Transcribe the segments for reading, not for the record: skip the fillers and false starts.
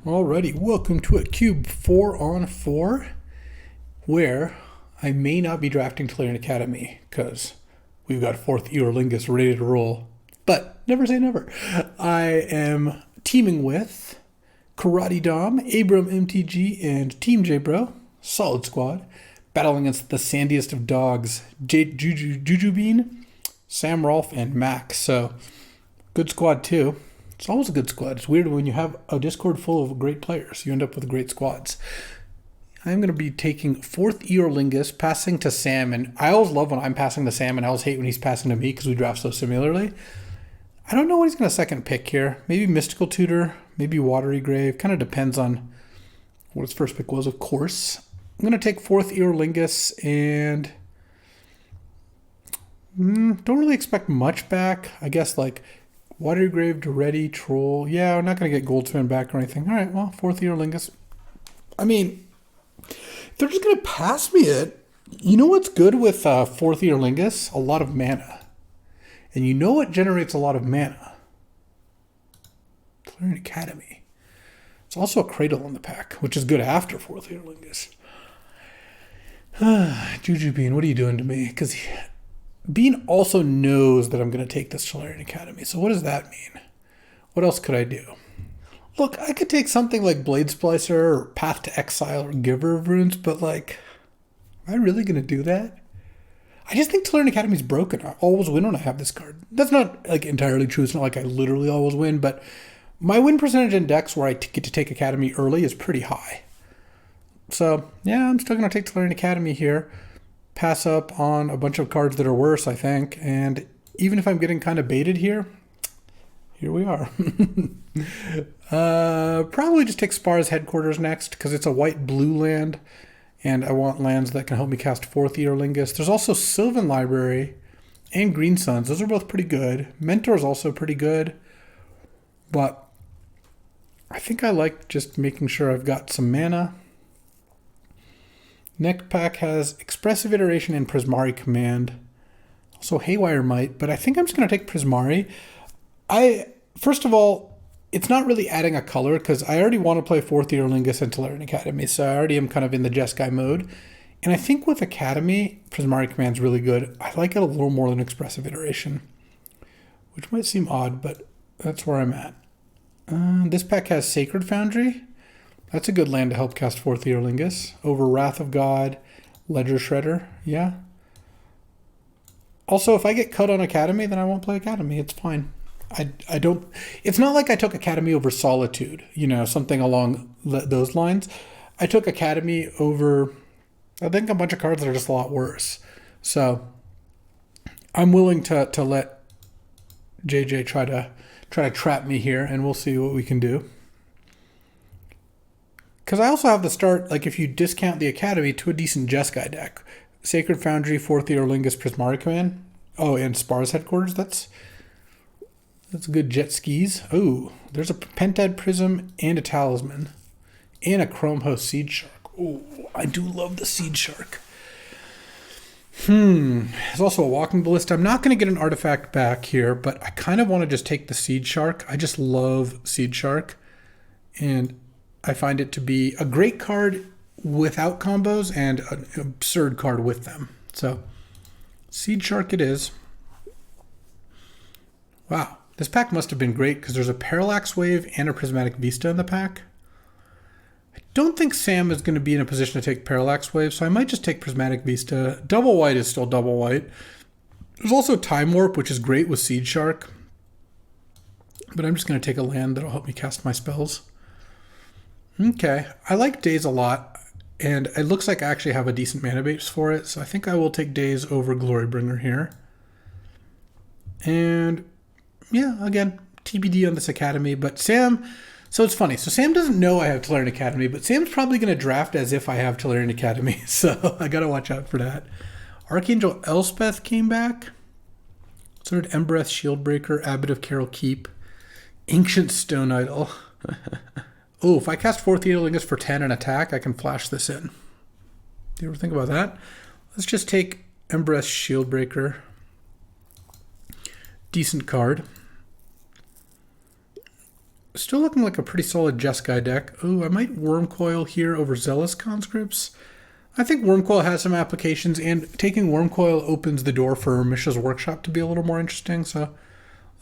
Alrighty, welcome to a Cube 4-on-4, where I may not be drafting Tolarian Academy, because we've got Forth Eorlingas ready to roll. But never say never. I am teaming with Karate Dom, Abram MTG, and Team J-Bro, solid squad, battling against the sandiest of dogs, Juju Bean, Sam Rolfe, and Max. So, good squad too. It's always a good squad. It's weird when you have a Discord full of great players. You end up with great squads. I'm going to be taking Forth Eorlingas, passing to Sam. And I always love when I'm passing to Sam, and I always hate when he's passing to me because we draft so similarly. I don't know what he's going to second pick here. Maybe Mystical Tutor, maybe Watery Grave. Kind of depends on what his first pick was, of course. I'm going to take Forth Eorlingas and don't really expect much back. I guess like Watery Grave, Duretti, Troll. Yeah, we're not going to get Goldspan back or anything. All right, well, Forth Eorlingas. I mean, if they're just going to pass me it. You know what's good with Forth Eorlingas? A lot of mana. And you know what generates a lot of mana? Tolarian Academy. It's also a Cradle in the pack, which is good after Forth Eorlingas. Juju Bean, what are you doing to me? Because Bean also knows that I'm going to take this Tolarian Academy. So what does that mean? What else could I do? Look, I could take something like Blade Splicer or Path to Exile or Giver of Runes, but like, am I really going to do that? I just think Tolarian Academy is broken. I always win when I have this card. That's not like entirely true. It's not like I literally always win, but my win percentage in decks where I get to take Academy early is pretty high. So yeah, I'm still going to take Tolarian Academy here. Pass up on a bunch of cards that are worse, I think. And even if I'm getting kind of baited here we are. Probably just take Spar's Headquarters next because it's a white-blue land. And I want lands that can help me cast Forth Eorlingas. There's also Sylvan Library and Green Suns. Those are both pretty good. Mentor is also pretty good. But I think I like just making sure I've got some mana. Next pack has Expressive Iteration and Prismari Command. Also Haywire Might, but I think I'm just going to take Prismari. First of all, it's not really adding a color because I already want to play Forth Eorlingas and Tolarian Academy, so I already am kind of in the Jeskai mode. And I think with Academy, Prismari Command is really good. I like it a little more than Expressive Iteration, which might seem odd, but that's where I'm at. This pack has Sacred Foundry. That's a good land to help cast Forth Eorlingas. Over Wrath of God, Ledger Shredder, yeah. Also, if I get cut on Academy, then I won't play Academy. It's fine. I don't... It's not like I took Academy over Solitude, something along those lines. I took Academy over, I think, a bunch of cards that are just a lot worse. So, I'm willing to let JJ try to trap me here, and we'll see what we can do. Because I also have the start, like if you discount the Academy, to a decent Jeskai deck. Sacred Foundry, Forth Eorlingas, Prismari Command. Oh, and Spar's Headquarters. That's good jet skis. Oh, there's a Pentad Prism and a Talisman. And a Chrome Host Seed Shark. Oh, I do love the Seed Shark. There's also a Walking Ballista. I'm not going to get an artifact back here, but I kind of want to just take the Seed Shark. I just love Seed Shark. And I find it to be a great card without combos and an absurd card with them. So, Seed Shark it is. Wow, this pack must have been great because there's a Parallax Wave and a Prismatic Vista in the pack. I don't think Sam is going to be in a position to take Parallax Wave, so I might just take Prismatic Vista. Double white is still double white. There's also Time Warp, which is great with Seed Shark. But I'm just going to take a land that'll help me cast my spells. Okay, I like Daze a lot, and it looks like I actually have a decent mana base for it, so I think I will take Daze over Glorybringer here. And yeah, again, TBD on this Academy, but Sam, so it's funny, so Sam doesn't know I have Tolarian Academy, but Sam's probably going to draft as if I have Tolarian Academy, so I got to watch out for that. Archangel Elspeth came back. Sort of Embereth Shieldbreaker, Abbot of Carol Keep, Ancient Stone Idol. Oh, if I cast Forth Eorlingas for 10 and attack, I can flash this in. Do you ever think about that? Let's just take Embereth Shieldbreaker. Decent card. Still looking like a pretty solid Jeskai deck. Oh, I might Wormcoil here over Zealous Conscripts. I think Wormcoil has some applications, and taking Wormcoil opens the door for Mishra's Workshop to be a little more interesting, so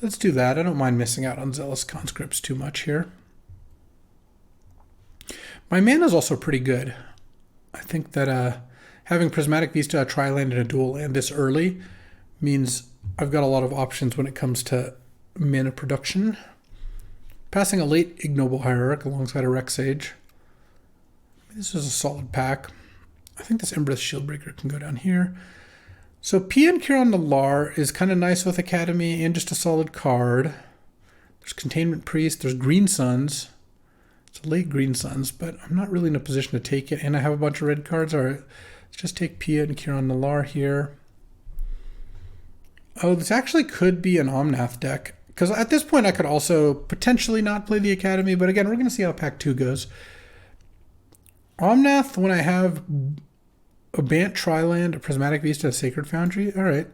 let's do that. I don't mind missing out on Zealous Conscripts too much here. My mana is also pretty good. I think that having Prismatic Vista, a tri-land, and a dual land this early means I've got a lot of options when it comes to mana production. Passing a late Ignoble Hierarch alongside a Rexage. This is a solid pack. I think this Embereth Shieldbreaker can go down here. So PN Kiran Nalar is kind of nice with Academy and just a solid card. There's Containment Priest. There's Green Suns. It's a late Green Suns, but I'm not really in a position to take it. And I have a bunch of red cards. All right, let's just take PN Kiran Nalar here. Oh, this actually could be an Omnath deck. Because at this point, I could also potentially not play the Academy. But again, we're going to see how Pack 2 goes. Omnath, when I have a Bant Triland, a Prismatic Vista, a Sacred Foundry. All right.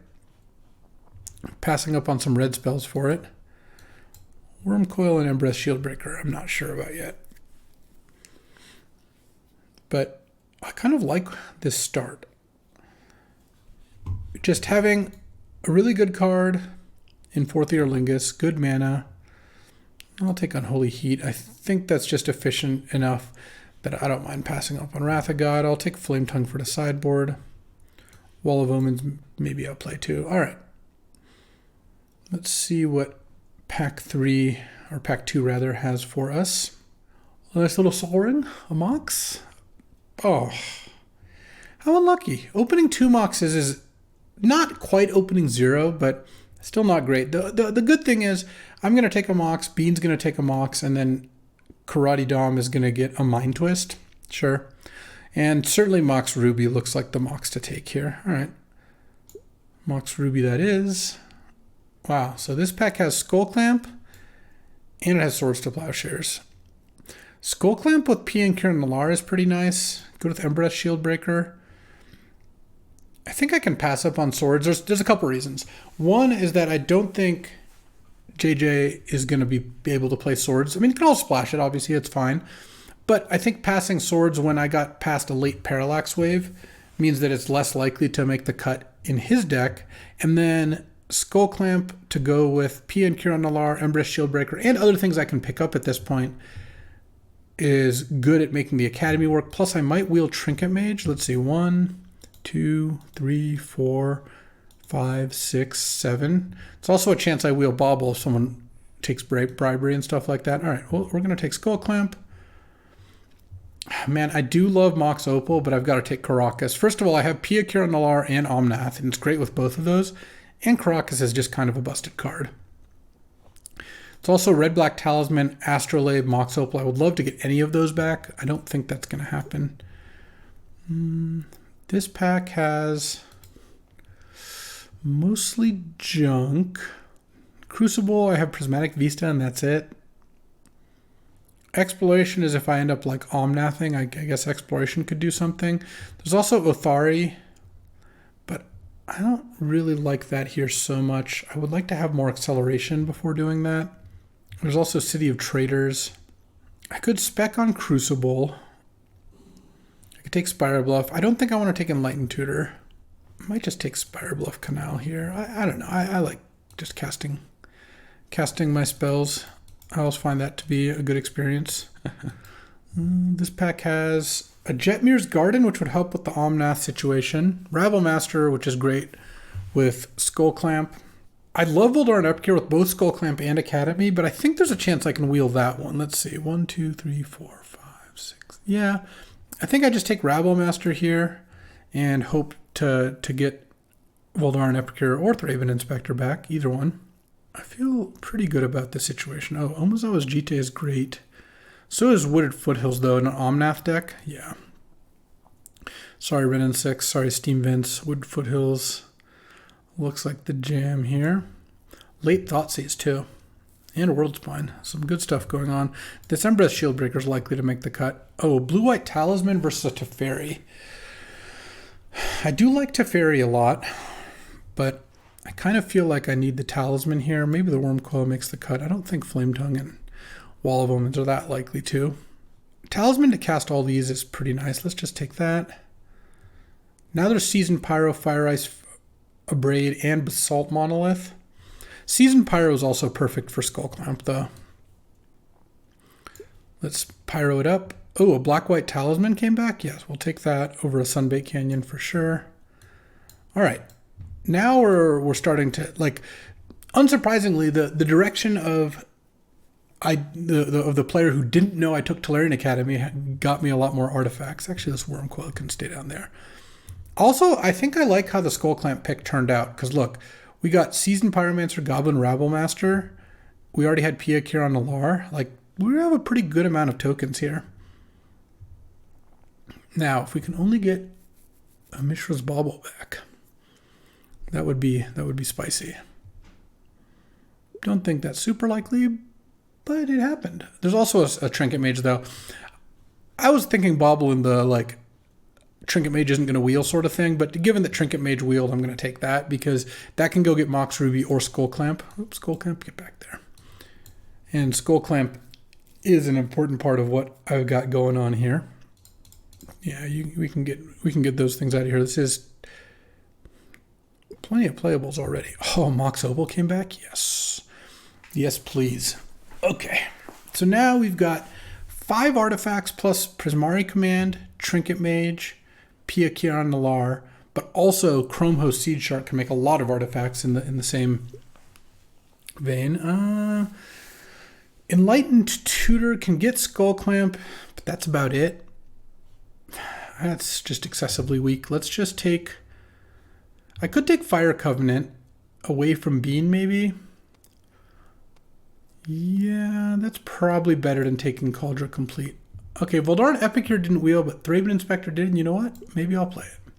Passing up on some red spells for it. Wormcoil and Embereth Shieldbreaker, I'm not sure about yet. But I kind of like this start. Just having a really good card in Forth Eorlingas, good mana. I'll take Unholy Heat. I think that's just efficient enough that I don't mind passing up on Wrath of God. I'll take Flame Tongue for the sideboard. Wall of Omens, maybe I'll play too. All right. Let's see what Pack 3, or Pack 2 rather, has for us. A nice little Sol Ring, a Mox. Oh, how unlucky. Opening 2 Moxes is not quite opening 0, but still not great. The good thing is I'm going to take a Mox, Bean's going to take a Mox, and then Karate Dom is going to get a Mind Twist. Sure. And certainly Mox Ruby looks like the Mox to take here. All right. Mox Ruby that is. Wow. So this pack has Skull Clamp and it has Swords to Plowshares. Skull Clamp with PN Kiran Nalar is pretty nice. Good with Embereth Shieldbreaker. I think I can pass up on Swords. There's a couple reasons. One is that I don't think JJ is going to be able to play Swords. I mean, you can all splash it, obviously, it's fine. But I think passing Swords when I got past a late Parallax Wave means that it's less likely to make the cut in his deck. And then Skull Clamp to go with PN Kiran Nalar, Embereth Shieldbreaker, and other things I can pick up at this point is good at making the Academy work. Plus, I might wheel Trinket Mage. Let's see, 1, 2, 3, 4, 5, 6, 7. It's also a chance I wheel Bauble if someone takes bribery and stuff like that. All right, well, we're going to take Skull Clamp. Man, I do love Mox Opal, but I've got to take Caracas. First of all, I have Pia Kiran Nalar and Omnath, and it's great with both of those. And Caracas is just kind of a busted card. It's also Red-Black Talisman, Astrolabe, Mox Opal. I would love to get any of those back. I don't think that's going to happen. This pack has mostly junk. Crucible, I have Prismatic Vista, and that's it. Exploration is if I end up like Omnathing. I guess Exploration could do something. There's also Othari, but I don't really like that here so much. I would like to have more acceleration before doing that. There's also City of Traders. I could spec on Crucible. I could take Spire Bluff. I don't think I want to take Enlightened Tutor. I might just take Spire Bluff Canal here. I don't know. I like just casting my spells. I always find that to be a good experience. This pack has a Jetmir's Garden, which would help with the Omnath situation. Rabble Master, which is great with Skull Clamp. I love Voldaren Epicure with both Skull Clamp and Academy, but I think there's a chance I can wheel that one. Let's see. 1, 2, 3, 4, 5, 6. Yeah. I think I just take Rabble Master here and hope to get Voldaren Epicure or Thraben Inspector back. Either one. I feel pretty good about this situation. Oh, Omazawa's Jite is great. So is Wooded Foothills, though, in an Omnath deck. Yeah. Sorry, Renin 6. Sorry, Steam Vents. Wooded Foothills looks like the jam here. Late Thoughtseize, too. And World Spine. Some good stuff going on. This Embereth Shieldbreaker is likely to make the cut. Oh, Blue-White Talisman versus a Teferi. I do like Teferi a lot, but I kind of feel like I need the Talisman here. Maybe the Wormcoil makes the cut. I don't think Flame Tongue and Wall of Omens are that likely too. Talisman to cast all these is pretty nice. Let's just take that. Now there's Seasoned Pyro, Fire Ice, Abrade, and Basalt Monolith. Seasoned Pyro is also perfect for Skull Clamp though. Let's Pyro it up. Oh, a Black-White Talisman came back? Yes, we'll take that over a Sunbait Canyon for sure. All right. Now we're starting to, like, unsurprisingly, the direction of the player who didn't know I took Tolarian Academy got me a lot more artifacts. Actually, this Worm Coil can stay down there. Also, I think I like how the Skull Clamp pick turned out, because look, we got Seasoned Pyromancer, Goblin Rabblemaster. We already had Pia Kiran Nalar. Like, we have a pretty good amount of tokens here. Now, if we can only get a Mishra's Bauble back, that would be spicy. Don't think that's super likely, but it happened. There's also a Trinket Mage though. I was thinking Bauble in the like Trinket Mage isn't going to wheel sort of thing, but given that Trinket Mage wheeled, I'm going to take that because that can go get Mox Ruby or Skull Clamp. Oops, Skull Clamp, get back there. And Skull Clamp is an important part of what I've got going on here. Yeah, we can get those things out of here. This is plenty of playables already. Oh, Mox Opal came back? Yes. Yes, please. Okay. So now we've got 5 artifacts plus Prismari Command, Trinket Mage, Pia Kiran Nalar, but also Chrome Host Seed Shark can make a lot of artifacts in the same vein. Enlightened Tutor can get Skull Clamp, but that's about it. That's just excessively weak. Let's just take... I could take Fire Covenant away from Bean, maybe. Yeah, that's probably better than taking Cauldron Complete. Okay, Voldaren Epicure didn't wheel, but Thraben Inspector did, and you know what? Maybe I'll play it.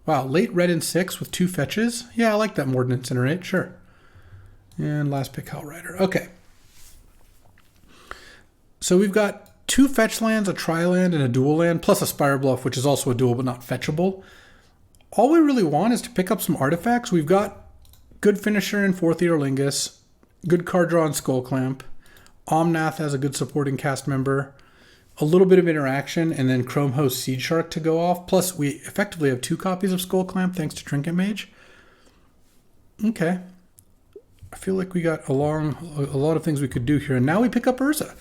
Wow, late red and 6 with 2 fetches? Yeah, I like that more than Incinerate, sure. And last pick, Hellrider. Okay. So we've got 2 fetch lands, a tri-land, and a dual land, plus a Spire Bluff, which is also a dual but not fetchable. All we really want is to pick up some artifacts. We've got good finisher in Forth Eorlingas, good card draw in Skull Clamp. Omnath has a good supporting cast member, a little bit of interaction, and then Chrome Host Seed Shark to go off. Plus, we effectively have 2 copies of Skull Clamp thanks to Trinket Mage. Okay. I feel like we got a lot of things we could do here. And now we pick up Urza.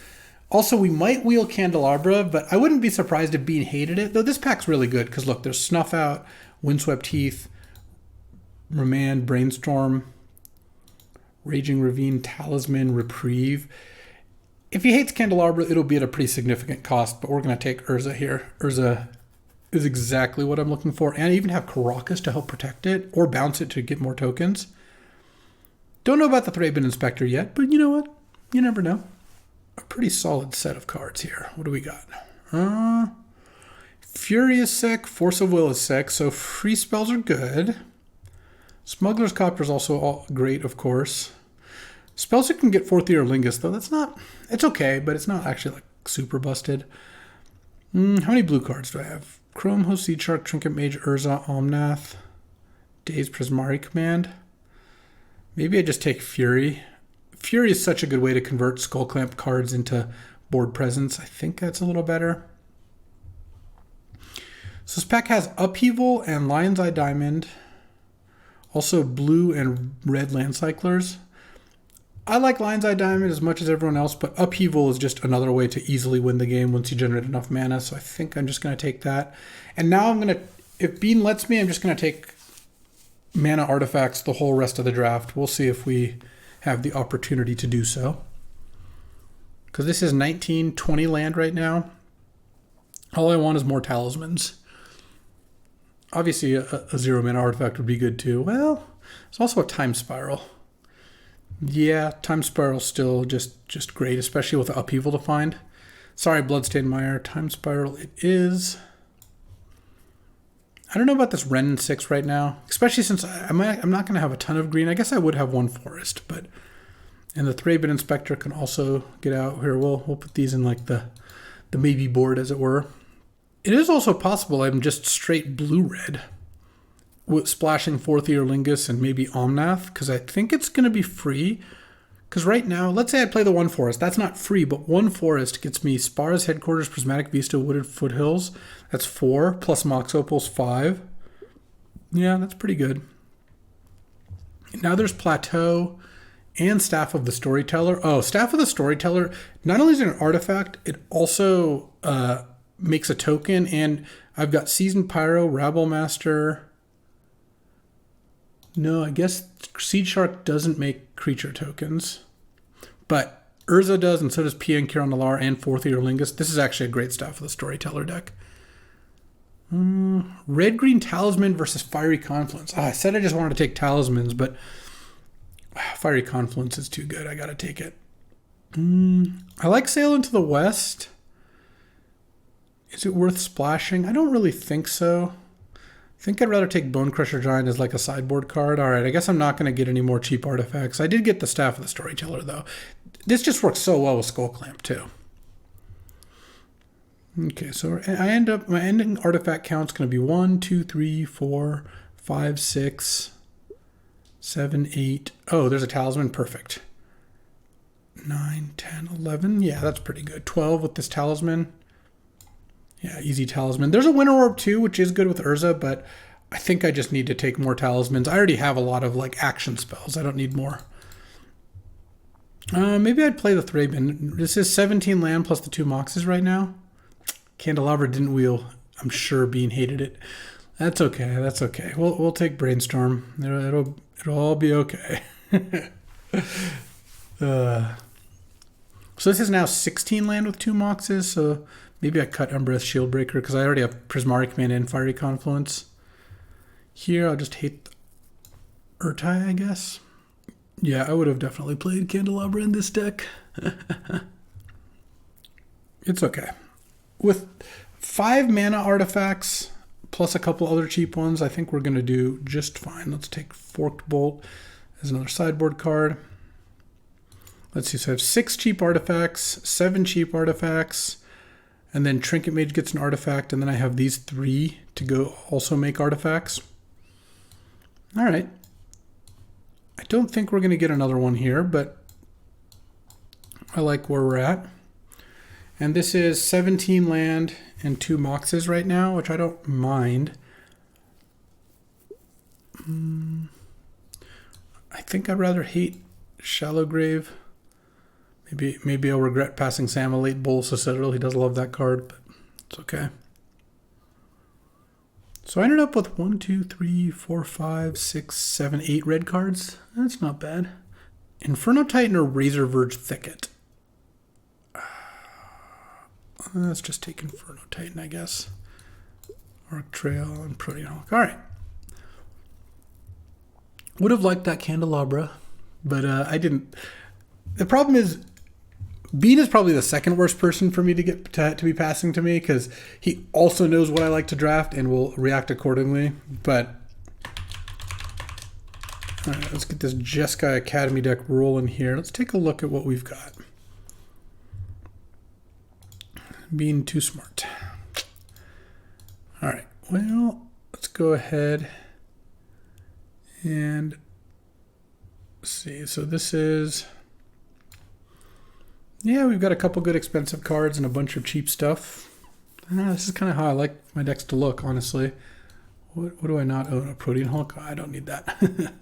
Also, we might wheel Candelabra, but I wouldn't be surprised if Bean hated it. Though this pack's really good, because look, there's Snuff Out, Windswept Heath, Remand, Brainstorm, Raging Ravine, Talisman, Reprieve. If he hates Candelabra, it'll be at a pretty significant cost, but we're going to take Urza here. Urza is exactly what I'm looking for, and I even have Karakas to help protect it, or bounce it to get more tokens. Don't know about the Thraben Inspector yet, but you know what? You never know. A pretty solid set of cards here. What do we got? Fury is sick. Force of Will is sick. So free spells are good. Smuggler's Copter is also all great, of course. Spells you can get Forth Eorlingas, though. That's not... It's okay, but it's not actually like super busted. How many blue cards do I have? Chrome Host Seed Shark, Trinket Mage, Urza, Omnath, Daze Prismari Command. Maybe I just take Fury. Fury is such a good way to convert Skull Clamp cards into board presence. I think that's a little better. So this pack has Upheaval and Lion's Eye Diamond. Also blue and red Land Cyclers. I like Lion's Eye Diamond as much as everyone else, but Upheaval is just another way to easily win the game once you generate enough mana. So I think I'm just going to take that. And now I'm going to, if Bean lets me, I'm just going to take mana artifacts the whole rest of the draft. We'll see if we have the opportunity to do so. Because this is 19-20 land right now. All I want is more talismans. Obviously, a 0 mana artifact would be good too. Well, there's also a Time Spiral. Yeah, Time Spiral's still just great, especially with the Upheaval to find. Sorry, Bloodstained Mire. Time Spiral it is. I don't know about this Ren 6 right now, especially since I'm not going to have a ton of green. I guess I would have 1 forest, but... And the Thraben Inspector can also get out here. We'll put these in like the maybe board, as it were. It is also possible I'm just straight blue-red with splashing Forth Eorlingas and maybe Omnath, because I think it's going to be free, Because right now, let's say I play the 1 forest. That's not free, but 1 forest gets me Spara's Headquarters, Prismatic Vista, Wooded Foothills. That's 4, plus Mox Opal's 5. Yeah, that's pretty good. Now there's Plateau and Staff of the Storyteller. Oh, Staff of the Storyteller, not only is it an artifact, it also makes a token, and I've got Seasoned Pyro, Rabble Master. No, I guess Seed Shark doesn't make creature tokens, but Urza does, and so does Pia Kiran Nalar and Forth Eorlingas. This is actually a great Staff of the Storyteller deck. Red-Green Talisman versus Fiery Confluence. I said I just wanted to take Talismans, but Fiery Confluence is too good. I gotta take it. I like Sail into the West. Is it worth splashing? I don't really think so. I think I'd rather take Bone Crusher Giant as like a sideboard card. All right, I guess I'm not going to get any more cheap artifacts. I did get the Staff of the Storyteller, though. This just works so well with Skull Clamp, too. Okay, so my ending artifact count's going to be 1, 2, 3, 4, 5, 6, 7, 8. Oh, there's a Talisman. Perfect. 9, 10, 11. Yeah, that's pretty good. 12 with this Talisman. Yeah, easy Talisman. There's a Winter Orb too, which is good with Urza, but I think I just need to take more Talismans. I already have a lot of like action spells. I don't need more. Maybe I'd play the Thraben. This is 17 land plus the 2 Moxes right now. Candelabra didn't wheel. I'm sure Bean hated it. That's okay. That's okay. We'll take Brainstorm. It'll all be okay. So this is now 16 land with 2 Moxes, so maybe I cut Umbreth Shieldbreaker because I already have Prismatic Mana and Fiery Confluence. Here, I'll just hate Urtai, I guess. Yeah, I would have definitely played Candelabra in this deck. It's okay. With 5 mana artifacts, plus a couple other cheap ones, I think we're going to do just fine. Let's take Forked Bolt as another sideboard card. Let's see, so I have 6 cheap artifacts, 7 cheap artifacts, and then Trinket Mage gets an artifact, and then I have these 3 to go also make artifacts. All right. I don't think we're going to get another one here, but I like where we're at. And this is 17 land and 2 Moxes right now, which I don't mind. I think I'd rather hate Shallow Grave. Maybe I'll regret passing Sam a late Bolus of Citadel. He does love that card, but it's okay. So I ended up with 1, 2, 3, 4, 5, 6, 7, 8 red cards. That's not bad. Inferno Titan or Razor Verge Thicket? Let's just take Inferno Titan, I guess. Arc Trail and Protean Hawk. All right. Would have liked that Candelabra, but I didn't. The problem is, Bean is probably the second worst person for me to get to be passing to me because he also knows what I like to draft and will react accordingly. But all right, let's get this Jeskai Academy deck rolling here. Let's take a look at what we've got. Being too smart. All right, well, let's go ahead and see. So this is, yeah, we've got a couple good expensive cards and a bunch of cheap stuff. This is kind of how I like my decks to look, honestly. What do I not own? A Protean Hulk? I don't need that.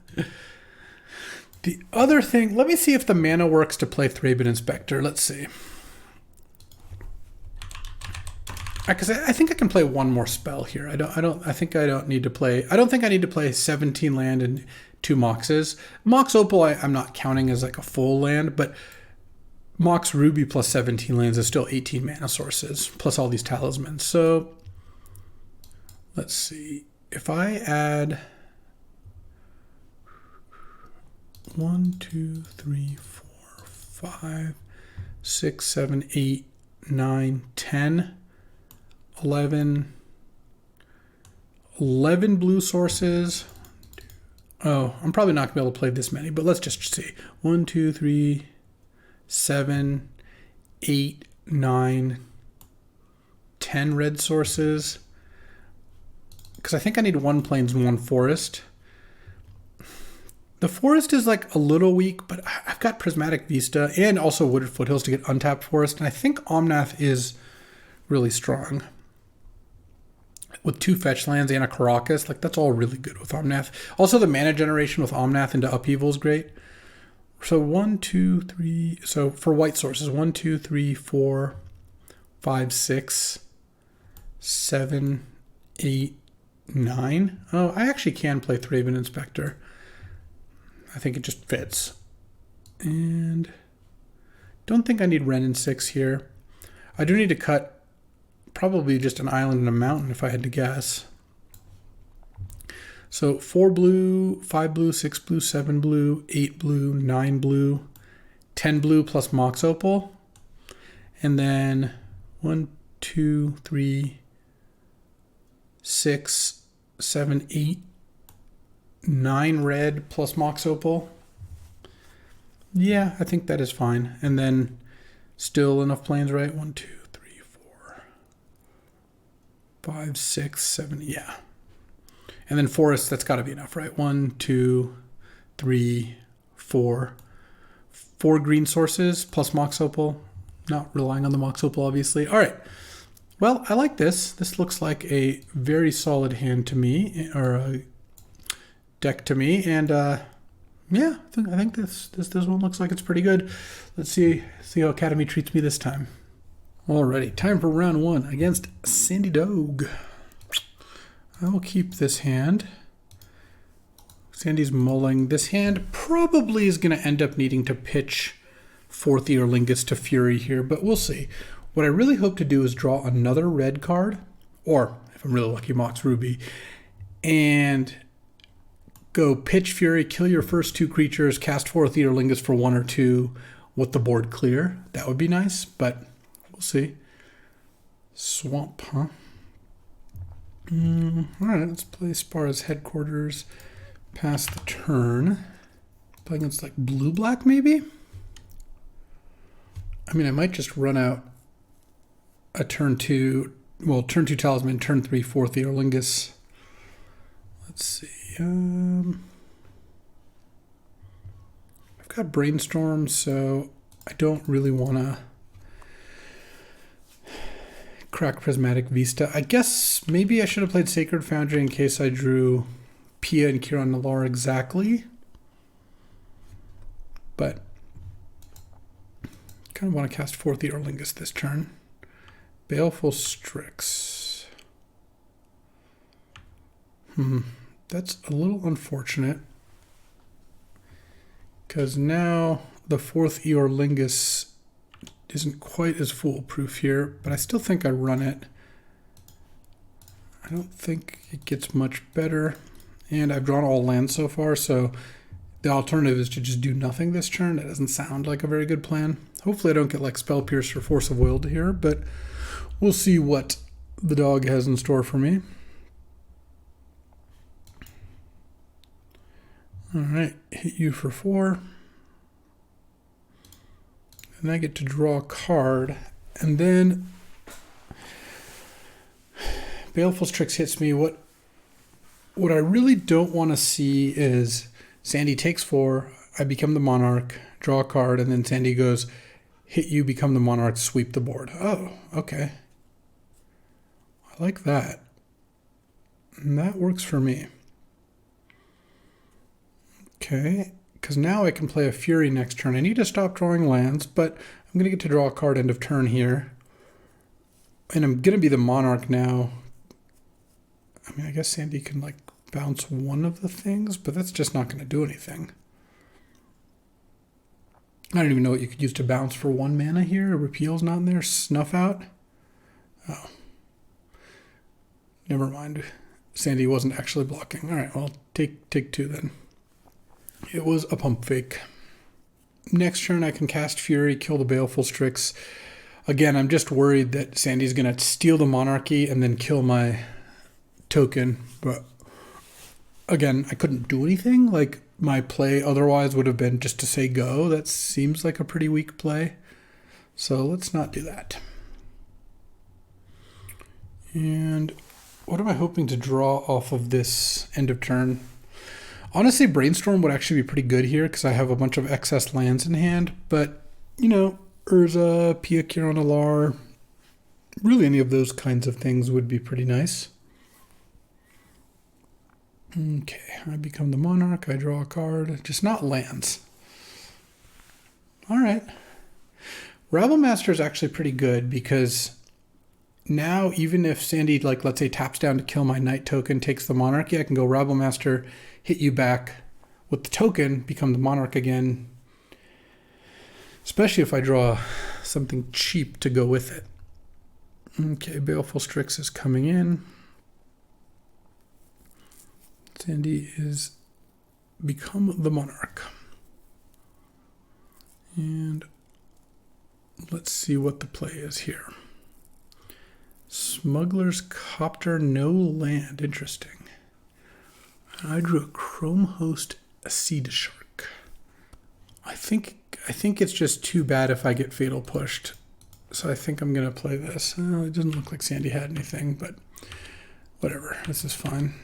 The other thing, let me see if the mana works to play Thraben Inspector. Let's see. Because I think I can play one more spell here. I don't think I need to play 17 land and 2 Moxes. Mox Opal I'm not counting as like a full land, but Mox Ruby plus 17 lands is still 18 mana sources, plus all these talismans. So let's see. If I add 1, 2, 3, 4, 5, 6, 7, 8, 9, 10, 11 blue sources. Oh, I'm probably not going to be able to play this many, but let's just see. 1, 2, 3, 7, 8, 9, 10 red sources. Because I think I need 1 plains and 1 forest. The forest is like a little weak, but I've got Prismatic Vista and also Wooded Foothills to get untapped Forest, and I think Omnath is really strong. With 2 fetch lands and a Karakas, like that's all really good with Omnath. Also, the mana generation with Omnath into Upheaval is great. So 1, 2, 3. So for white sources, 1, 2, 3, 4, 5, 6, 7, 8, 9. Oh, I actually can play Thraben Inspector. I think it just fits. And don't think I need Wrenn and 6 here. I do need to cut probably just an island and a mountain if I had to guess. So 4 blue, 5 blue, 6 blue, 7 blue, 8 blue, 9 blue, 10 blue plus Mox Opal. And then 1, 2, 3, 6, 7, 8, 9 red plus Mox Opal. Yeah, I think that is fine. And then still enough planes, right? 1, 2, 3, 4, 5, 6, 7. Yeah. And then forest, that's got to be enough, right? 1, 2, 3, 4. 4 green sources plus Mox Opal. Not relying on the Mox Opal, obviously. All right. Well, I like this. This looks like a very solid hand to me, or a deck to me. And yeah, I think this one looks like it's pretty good. Let's see how Academy treats me this time. Alrighty, time for round 1 against Sandy Dog. I will keep this hand. Sandy's mulling. This hand probably is going to end up needing to pitch Forth Eorlingas to Fury here, but we'll see. What I really hope to do is draw another red card, or if I'm really lucky, Mox Ruby, and go pitch Fury, kill your first 2 creatures, cast Forth Eorlingas for 1 or 2 with the board clear. That would be nice, but we'll see. Swamp, huh? Alright, let's play Spara's Headquarters. Pass the turn. Play against like blue-black maybe? I mean, I might just run out a turn 2, well, turn 2 Talisman, turn 3 Forth Eorlingas. Let's see. I've got Brainstorm, so I don't really want to crack Prismatic Vista. I guess maybe I should have played Sacred Foundry in case I drew Pia and Kiran Nalaar exactly. But kind of want to cast Forth Eorlingas this turn. Baleful Strix. That's a little unfortunate, because now the Forth Eorlingas isn't quite as foolproof here, but I still think I run it. I don't think it gets much better, and I've drawn all lands so far, so the alternative is to just do nothing this turn. That doesn't sound like a very good plan. Hopefully I don't get like Spell Pierce or Force of Will here, but we'll see what the dog has in store for me. All right, hit you for 4. And I get to draw a card. And then Baleful Strix hits me. What I really don't want to see is Sandy takes 4, I become the Monarch, draw a card, and then Sandy goes, hit you, become the Monarch, sweep the board. Oh, okay. I like that. And that works for me. Okay, because now I can play a Fury next turn. I need to stop drawing lands, but I'm going to get to draw a card end of turn here. And I'm going to be the Monarch now. I mean, I guess Sandy can like bounce one of the things, but that's just not going to do anything. I don't even know what you could use to bounce for 1 mana here. Repeal's not in there. Snuff out. Oh. Never mind. Sandy wasn't actually blocking. All right, well, take 2 then. It was a pump fake. Next turn, I can cast Fury, kill the Baleful Strix. Again, I'm just worried that Sandy's going to steal the Monarchy and then kill my token. But again, I couldn't do anything. Like, my play otherwise would have been just to say go. That seems like a pretty weak play. So let's not do that. And what am I hoping to draw off of this end of turn? Honestly, Brainstorm would actually be pretty good here because I have a bunch of excess lands in hand. But, you know, Urza, Pia Kiran Alar, really any of those kinds of things would be pretty nice. Okay, I become the monarch. I draw a card. Just not lands. All right. Rabble Master is actually pretty good because now even if Sandy, like, let's say taps down to kill my knight token, takes the monarchy, I can go Rabble Master, hit you back with the token, become the monarch again. Especially if I draw something cheap to go with it. Okay, Baleful Strix is coming in. Sandy is become the monarch. And let's see what the play is here. Smuggler's Copter, no land. Interesting. I drew a Chrome Host, a Seed Shark. I think it's just too bad if I get Fatal Pushed. So I think I'm going to play this. It doesn't look like Sandy had anything, but whatever. This is fine.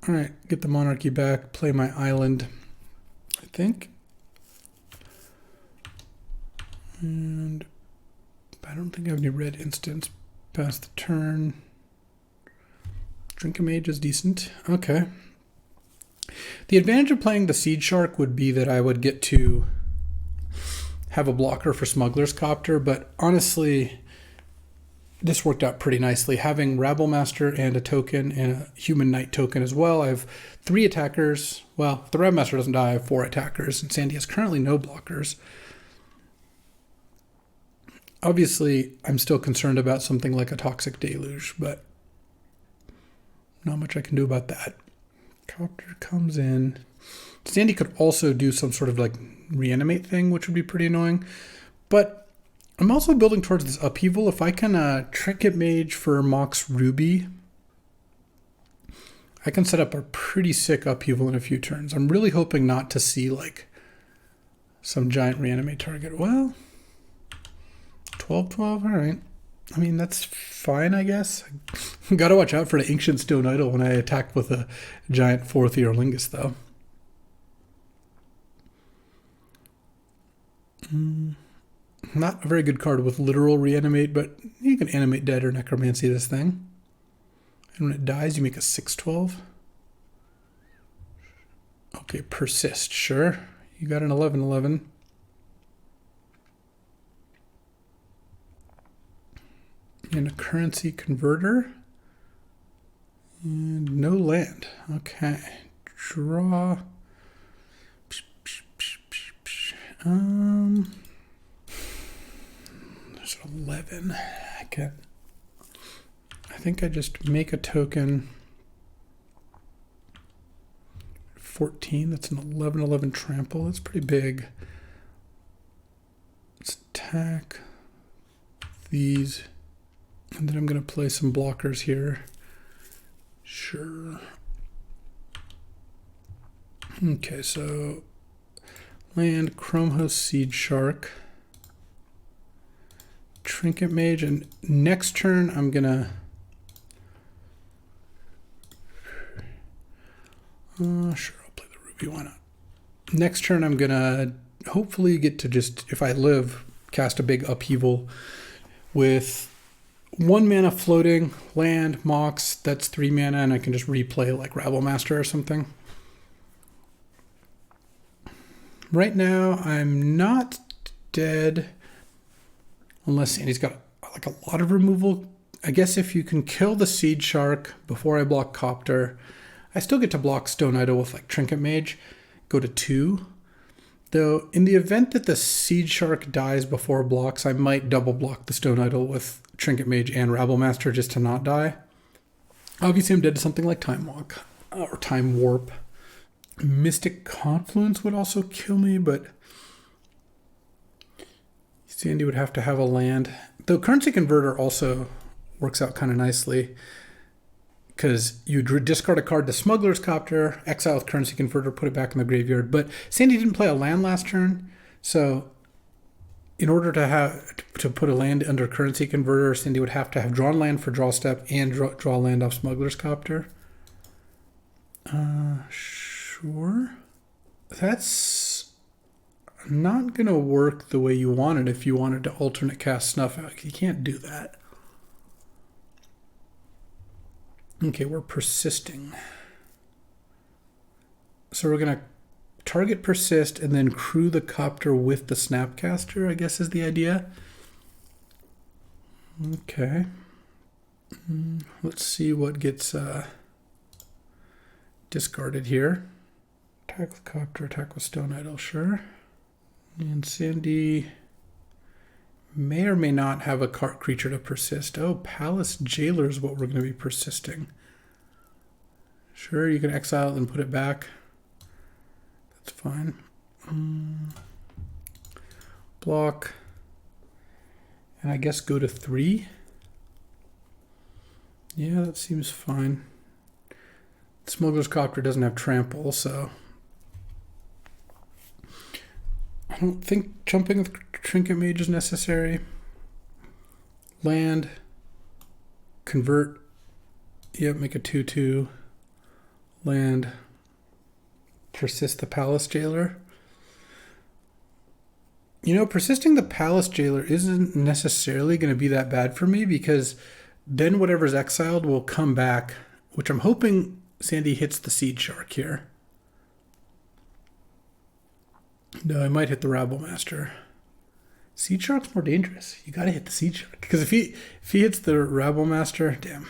All right, get the monarchy back, play my island, I think. And I don't think I have any red instants past the turn. Drink a Mage is decent. Okay. The advantage of playing the Seed Shark would be that I would get to have a blocker for Smuggler's Copter, but honestly, this worked out pretty nicely. Having Rabble Master and a token and a Human Knight token as well. I have 3 attackers. Well, if the Rabble Master doesn't die, I have 4 attackers, and Sandy has currently no blockers. Obviously, I'm still concerned about something like a Toxic Deluge, but not much I can do about that. Copter comes in. Sandy could also do some sort of like reanimate thing, which would be pretty annoying. But I'm also building towards this upheaval. If I can Trinket Mage for Mox Ruby, I can set up a pretty sick upheaval in a few turns. I'm really hoping not to see like some giant reanimate target. Well, 12-12, all right. I mean, that's fine, I guess. Got to watch out for the Ancient Stone Idol when I attack with a giant Forth Eorlingas, though. Not a very good card with literal reanimate, but you can animate dead or necromancy this thing. And when it dies, you make a 6-12. Okay, persist, sure. You got an 11-11. And a currency converter. And no land. Okay. Draw. There's 11. I think I just make a token. 14. That's an 11-11 trample. That's pretty big. Let's attack these. And then I'm going to play some blockers here. Sure. Okay, so land, Chrome Host, Seed Shark, Trinket Mage, and next turn I'm going to sure, I'll play the Ruby, why not? Next turn I'm going to hopefully get to just, if I live, cast a big upheaval with 1 mana floating, land, Mox, that's 3 mana, and I can just replay like Rabble Master or something. Right now, I'm not dead, unless Sandy's got like a lot of removal. I guess if you can kill the Seed Shark before I block Copter, I still get to block Stone Idol with like Trinket Mage, go to 2. Though, in the event that the Seed Shark dies before blocks, I might double block the Stone Idol with Trinket Mage and Rabble Master just to not die. Obviously, I'm dead to something like Time Walk or Time Warp. Mystic Confluence would also kill me, but Sandy would have to have a land. Though Currency Converter also works out kind of nicely because you discard a card to Smuggler's Copter, exile with Currency Converter, put it back in the graveyard. But Sandy didn't play a land last turn, so in order to put a land under Currency Converter, Sandy would have to have drawn land for draw step and draw land off Smuggler's Copter. Sure. That's not going to work the way you want it if you wanted to alternate cast Snuff out. You can't do that. Okay, we're persisting. So we're going to target persist and then crew the copter with the Snapcaster, I guess is the idea. Okay. Let's see what gets discarded here. Attack with copter, attack with stone idol, sure. And Sandy may or may not have a creature to persist. Oh, Palace Jailer is what we're going to be persisting. Sure, you can exile it and put it back. That's fine. Block. And I guess go to 3. Yeah, that seems fine. Smuggler's Copter doesn't have trample, so I don't think jumping with Trinket Mage is necessary. Land. Convert. Yep, make a 2/2. Land. Persist the Palace Jailer. You know, persisting the Palace Jailer isn't necessarily going to be that bad for me because then whatever's exiled will come back, which I'm hoping Sandy hits the Seed Shark here. No, I might hit the Rabble Master. Seed Shark's more dangerous. You got to hit the Seed Shark. Because if he hits the Rabble Master, damn,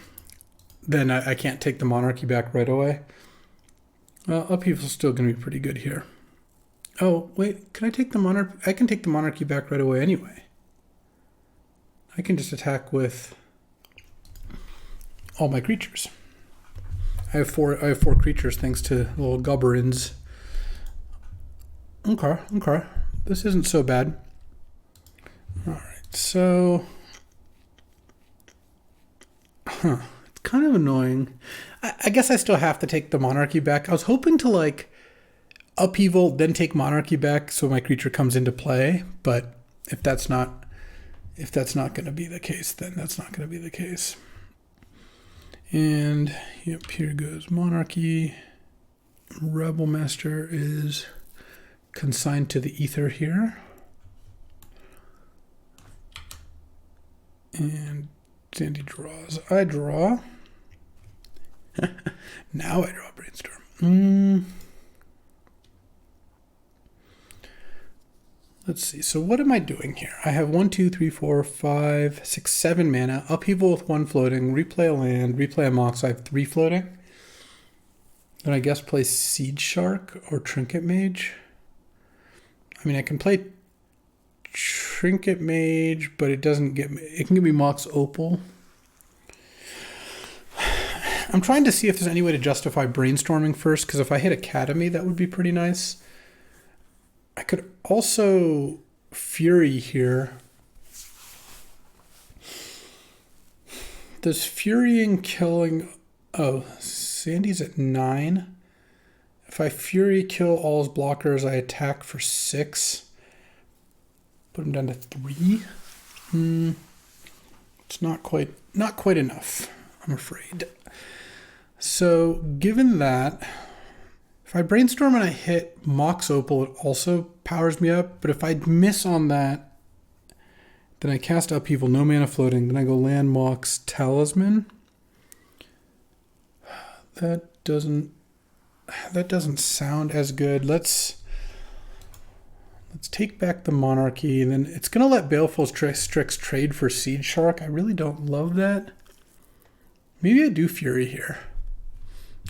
then I can't take the Monarchy back right away. Well, Upheaval's still going to be pretty good here. Oh, wait, can I take the Monarchy? I can take the Monarchy back right away anyway. I can just attack with all my creatures. I have four creatures thanks to little Gubberins. Okay. This isn't so bad. Alright, so it's kind of annoying. I guess I still have to take the Monarchy back. I was hoping to like Upheaval, then take Monarchy back so my creature comes into play, but if that's not going to be the case, then that's not going to be the case. And yep, here goes Monarchy. Rebel Master is consigned to the ether here. And Sandy draws. I draw. Now I draw Brainstorm. Let's see. So what am I doing here? I have 1, 2, 3, 4, 5, 6, 7 mana. Upheaval with 1 floating. Replay a land. Replay a Mox. I have 3 floating. Then I guess play Seed Shark or Trinket Mage. I mean, I can play Trinket Mage, but it doesn't get me. It can give me Mox Opal. I'm trying to see if there's any way to justify brainstorming first, because if I hit Academy, that would be pretty nice. I could also Fury here. Does Furying killing... Oh, Sandy's at 9. If I Fury kill all his blockers, I attack for 6. Put him down to 3. It's not quite enough, I'm afraid. So, given that, if I brainstorm and I hit Mox Opal, it also powers me up. But if I miss on that, then I cast Upheaval, no mana floating. Then I go land Mox Talisman. That doesn't sound as good. Let's take back the Monarchy, and then it's gonna let Baleful Strix trade for Seed Shark. I really don't love that. Maybe I do Fury here.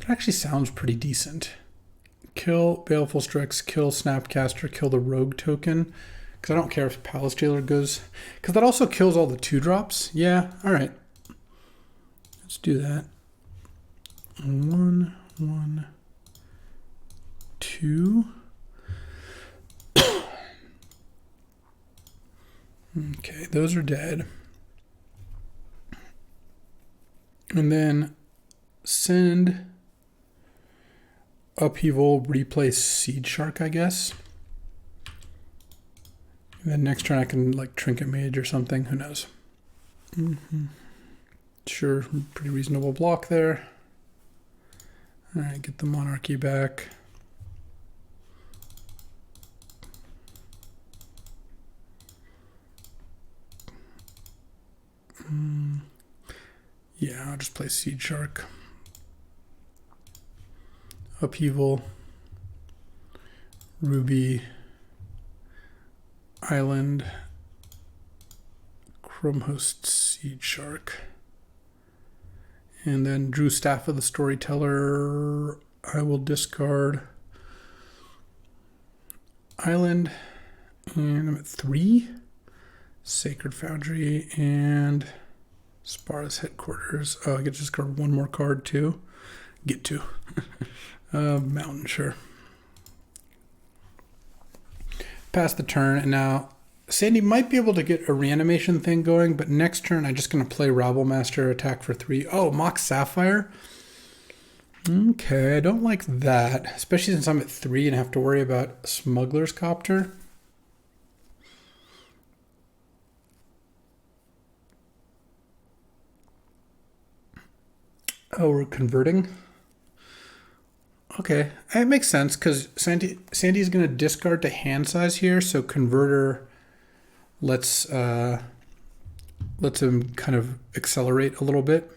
It actually sounds pretty decent. Kill Baleful Strix, kill Snapcaster, kill the Rogue token. Because I don't care if Palace Jailer goes... Because that also kills all the 2-drops. Yeah, alright. Let's do that. 1, 1, 2. Okay, those are dead. And then send Upheaval, replace Seed Shark, I guess. And then next turn I can like Trinket Mage or something, who knows. Sure, pretty reasonable block there. Alright, get the Monarchy back. Yeah, I'll just play Seed Shark. Upheaval. Ruby. Island. Chrome Host, Seed Shark. And then drew Staff of the Storyteller. I will discard Island. And I'm at 3. Sacred Foundry and Spara's Headquarters. Oh, I get to discard one more card too. Get to. Mountain, sure. Pass the turn, and now Sandy might be able to get a reanimation thing going, but next turn I'm just going to play Rabblemaster, attack for 3. Oh, Mox Sapphire. Okay, I don't like that, especially since I'm at 3 and have to worry about Smuggler's Copter. Oh, we're converting? Okay, it makes sense because Sandy's going to discard to hand size here, so converter lets him kind of accelerate a little bit.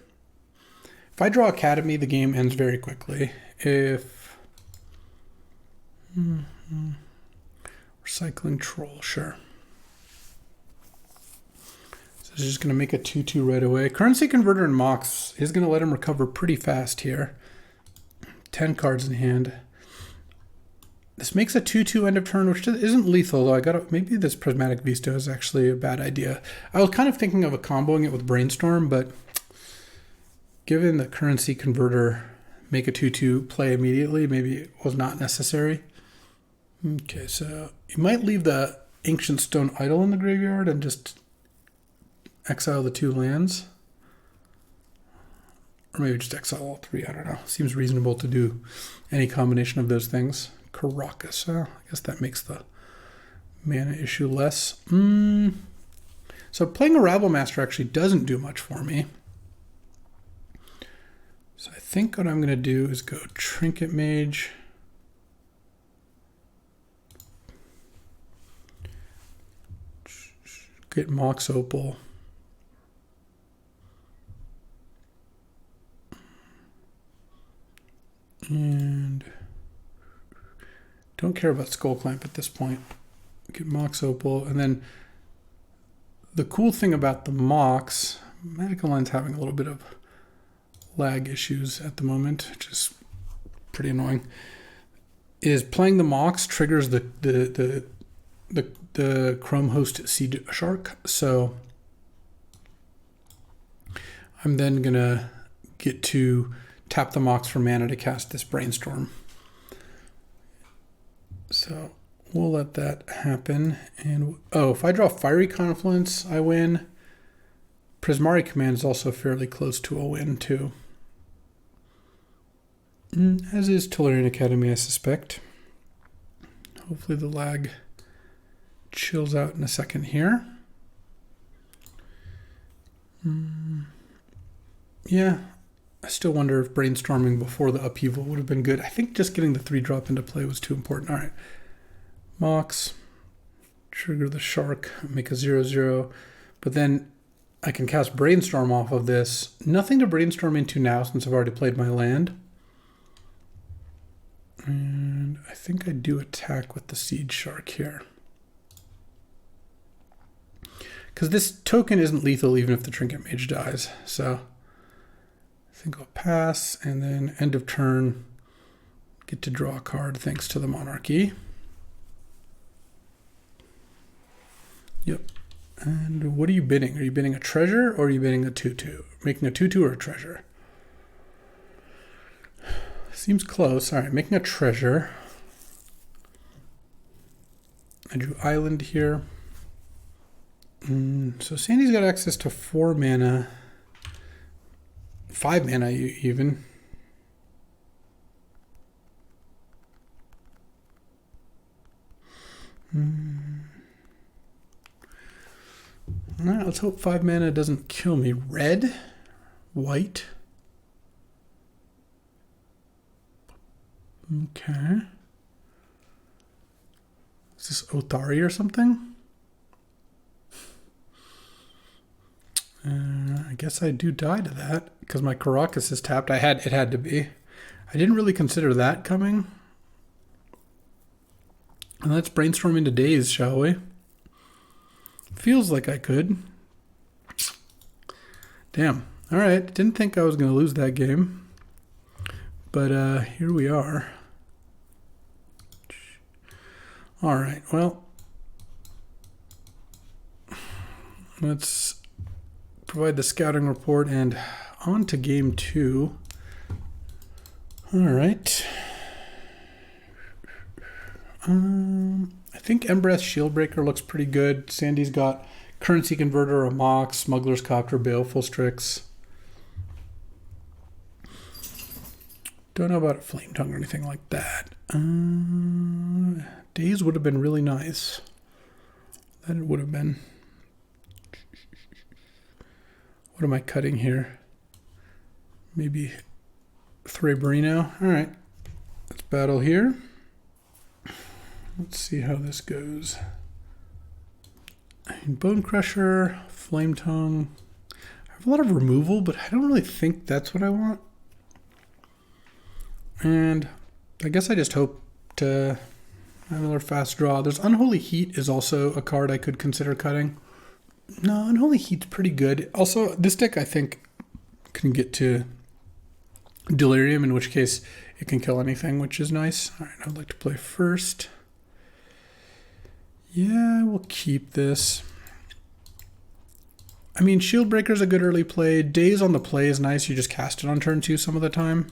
If I draw Academy, the game ends very quickly. If Recycling Troll, sure. So he's just going to make a 2/2 right away. Currency Converter and Mox is going to let him recover pretty fast here. 10 cards in hand. This makes a 2/2 end of turn, which isn't lethal, though. Maybe this Prismatic Vista is actually a bad idea. I was kind of thinking of comboing it with Brainstorm, but given the Currency Converter make a 2/2 play immediately, maybe it was not necessary. Okay, so you might leave the Ancient Stone Idol in the graveyard and just exile the 2 lands. Or maybe just exile all 3, I don't know. Seems reasonable to do any combination of those things. Caracas, I guess that makes the mana issue less. So playing a Rabblemaster actually doesn't do much for me. So I think what I'm going to do is go Trinket Mage. Get Mox Opal. And don't care about Skull Clamp at this point. Get Mox Opal. And then the cool thing about the Mox, Magical Line's having a little bit of lag issues at the moment, which is pretty annoying, is playing the Mox triggers the Chrome Host Seed Shark. So I'm then going to get to tap the Mox for mana to cast this Brainstorm. So we'll let that happen. And if I draw Fiery Confluence, I win. Prismari Command is also fairly close to a win too. As is Tolarian Academy, I suspect. Hopefully the lag chills out in a second here. Yeah, I still wonder if brainstorming before the upheaval would have been good. I think just getting the 3-drop into play was too important. All right, Mox, trigger the Shark, make a 0/0, but then I can cast Brainstorm off of this. Nothing to brainstorm into now since I've already played my land. And I think I do attack with the Seed Shark here. Because this token isn't lethal even if the Trinket Mage dies. So I think I'll pass, and then end of turn, get to draw a card thanks to the Monarchy. Yep. And what are you bidding? Are you bidding a treasure or are you bidding a 2/2? Making a 2/2 or a treasure? Seems close. All right, making a treasure. I drew Island here. So Sandy's got access to 4 mana. 5 mana even. All right, let's hope 5 mana doesn't kill me. Red, white. Okay. Is this Othari or something? I guess I do die to that because my Caracas is tapped. It had to be. I didn't really consider that coming. And let's brainstorm into days, shall we? Feels like I could. Damn. All right. Didn't think I was going to lose that game. But here we are. All right. Well, let's provide the scouting report and on to game 2. All right. I think Embereth Shieldbreaker looks pretty good. Sandy's got Currency Converter, a Mox, Smuggler's Copter, Baleful Strix. Don't know about a Flame Tongue or anything like that. Days would have been really nice. That it would have been. What am I cutting here? Maybe Thraberino. All right. Let's battle here. Let's see how this goes. Bone Crusher, Flame Tongue. I have a lot of removal, but I don't really think that's what I want. And I guess I just hope to have another fast draw. There's Unholy Heat is also a card I could consider cutting. No, Unholy Heat's pretty good. Also, this deck I think can get to Delirium, in which case it can kill anything, which is nice. All right, I'd like to play first. Yeah, we'll keep this. I mean, Shieldbreaker's a good early play. Days on the play is nice. You just cast it on turn 2 some of the time.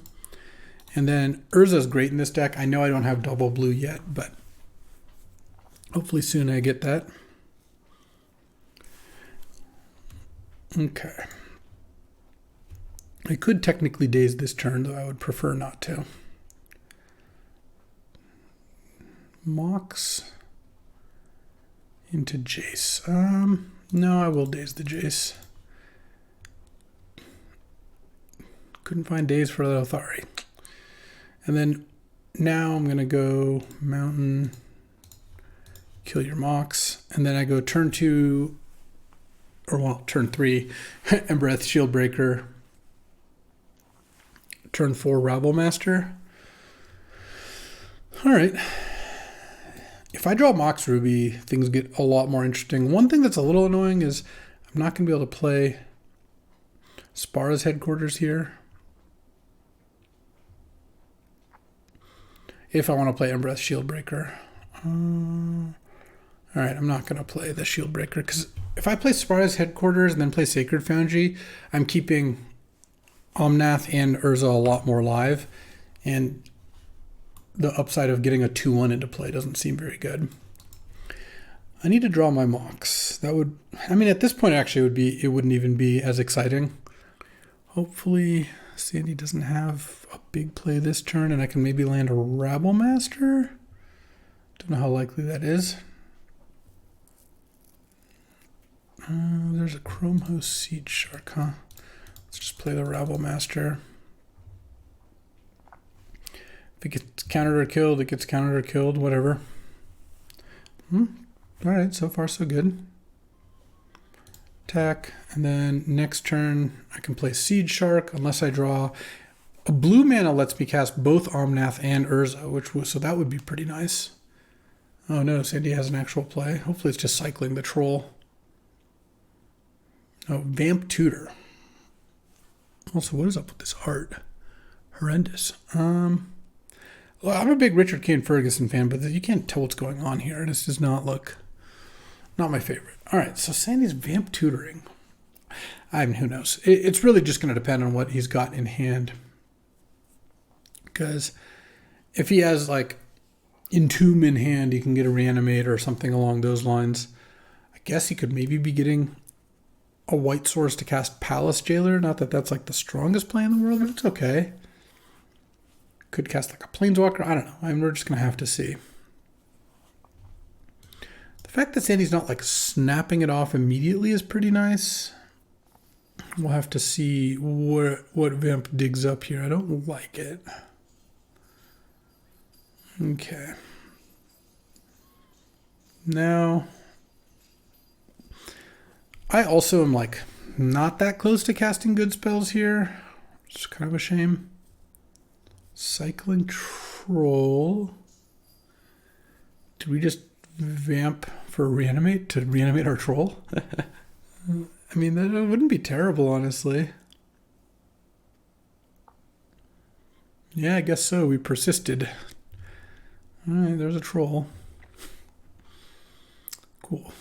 And then Urza's great in this deck. I know I don't have double blue yet, but hopefully soon I get that. Okay. I could technically daze this turn, though I would prefer not to. Mox into Jace. No, I will daze the Jace. Couldn't find daze for the Lothari. And then now I'm going to go Mountain, kill your Mox, and then I go turn 2, or well, turn 3, Embereth Shieldbreaker, turn 4, Rabblemaster. All right. If I draw Mox Ruby, things get a lot more interesting. One thing that's a little annoying is I'm not going to be able to play Spara's Headquarters here. If I want to play Embereth Shieldbreaker. All right, I'm not going to play the Shieldbreaker because if I play Spara's Headquarters and then play Sacred Foundry, I'm keeping Omnath and Urza a lot more live, and the upside of getting a 2-1 into play doesn't seem very good. I need to draw my Mox. That would, I mean, at this point actually it wouldn't even be as exciting. Hopefully Sandy doesn't have a big play this turn and I can maybe land a Rabblemaster. Don't know how likely that is. There's a Chrome Host Siege Shark, huh? Let's just play the Rabblemaster. If it gets countered or killed, it gets countered or killed, whatever. All right, so far so good. Attack, and then next turn I can play Siege Shark unless I draw a blue mana lets me cast both Omnath and Urza, so that would be pretty nice. Oh no, Sandy has an actual play. Hopefully it's just cycling the troll. Oh, Vamp Tutor. Also, what is up with this art? Horrendous. Well, I'm a big Richard Kane Ferguson fan, but you can't tell what's going on here. This does not look, not my favorite. All right, so Sandy's Vamp Tutoring. I mean, who knows? It's really just going to depend on what he's got in hand. Because if he has, like, Entomb in hand, he can get a Reanimate or something along those lines. I guess he could maybe be getting a white source to cast Palace Jailer. Not that that's, like, the strongest play in the world, but it's okay. Could cast like a Planeswalker. I don't know. We're just going to have to see. The fact that Sandy's not like snapping it off immediately is pretty nice. We'll have to see what Vamp digs up here. I don't like it. Okay. Now, I also am like not that close to casting good spells here. It's kind of a shame. Cycling Troll. Did we just vamp for reanimate to reanimate our troll? I mean, that wouldn't be terrible, honestly. Yeah, I guess so. We persisted. All right, there's a troll. Cool.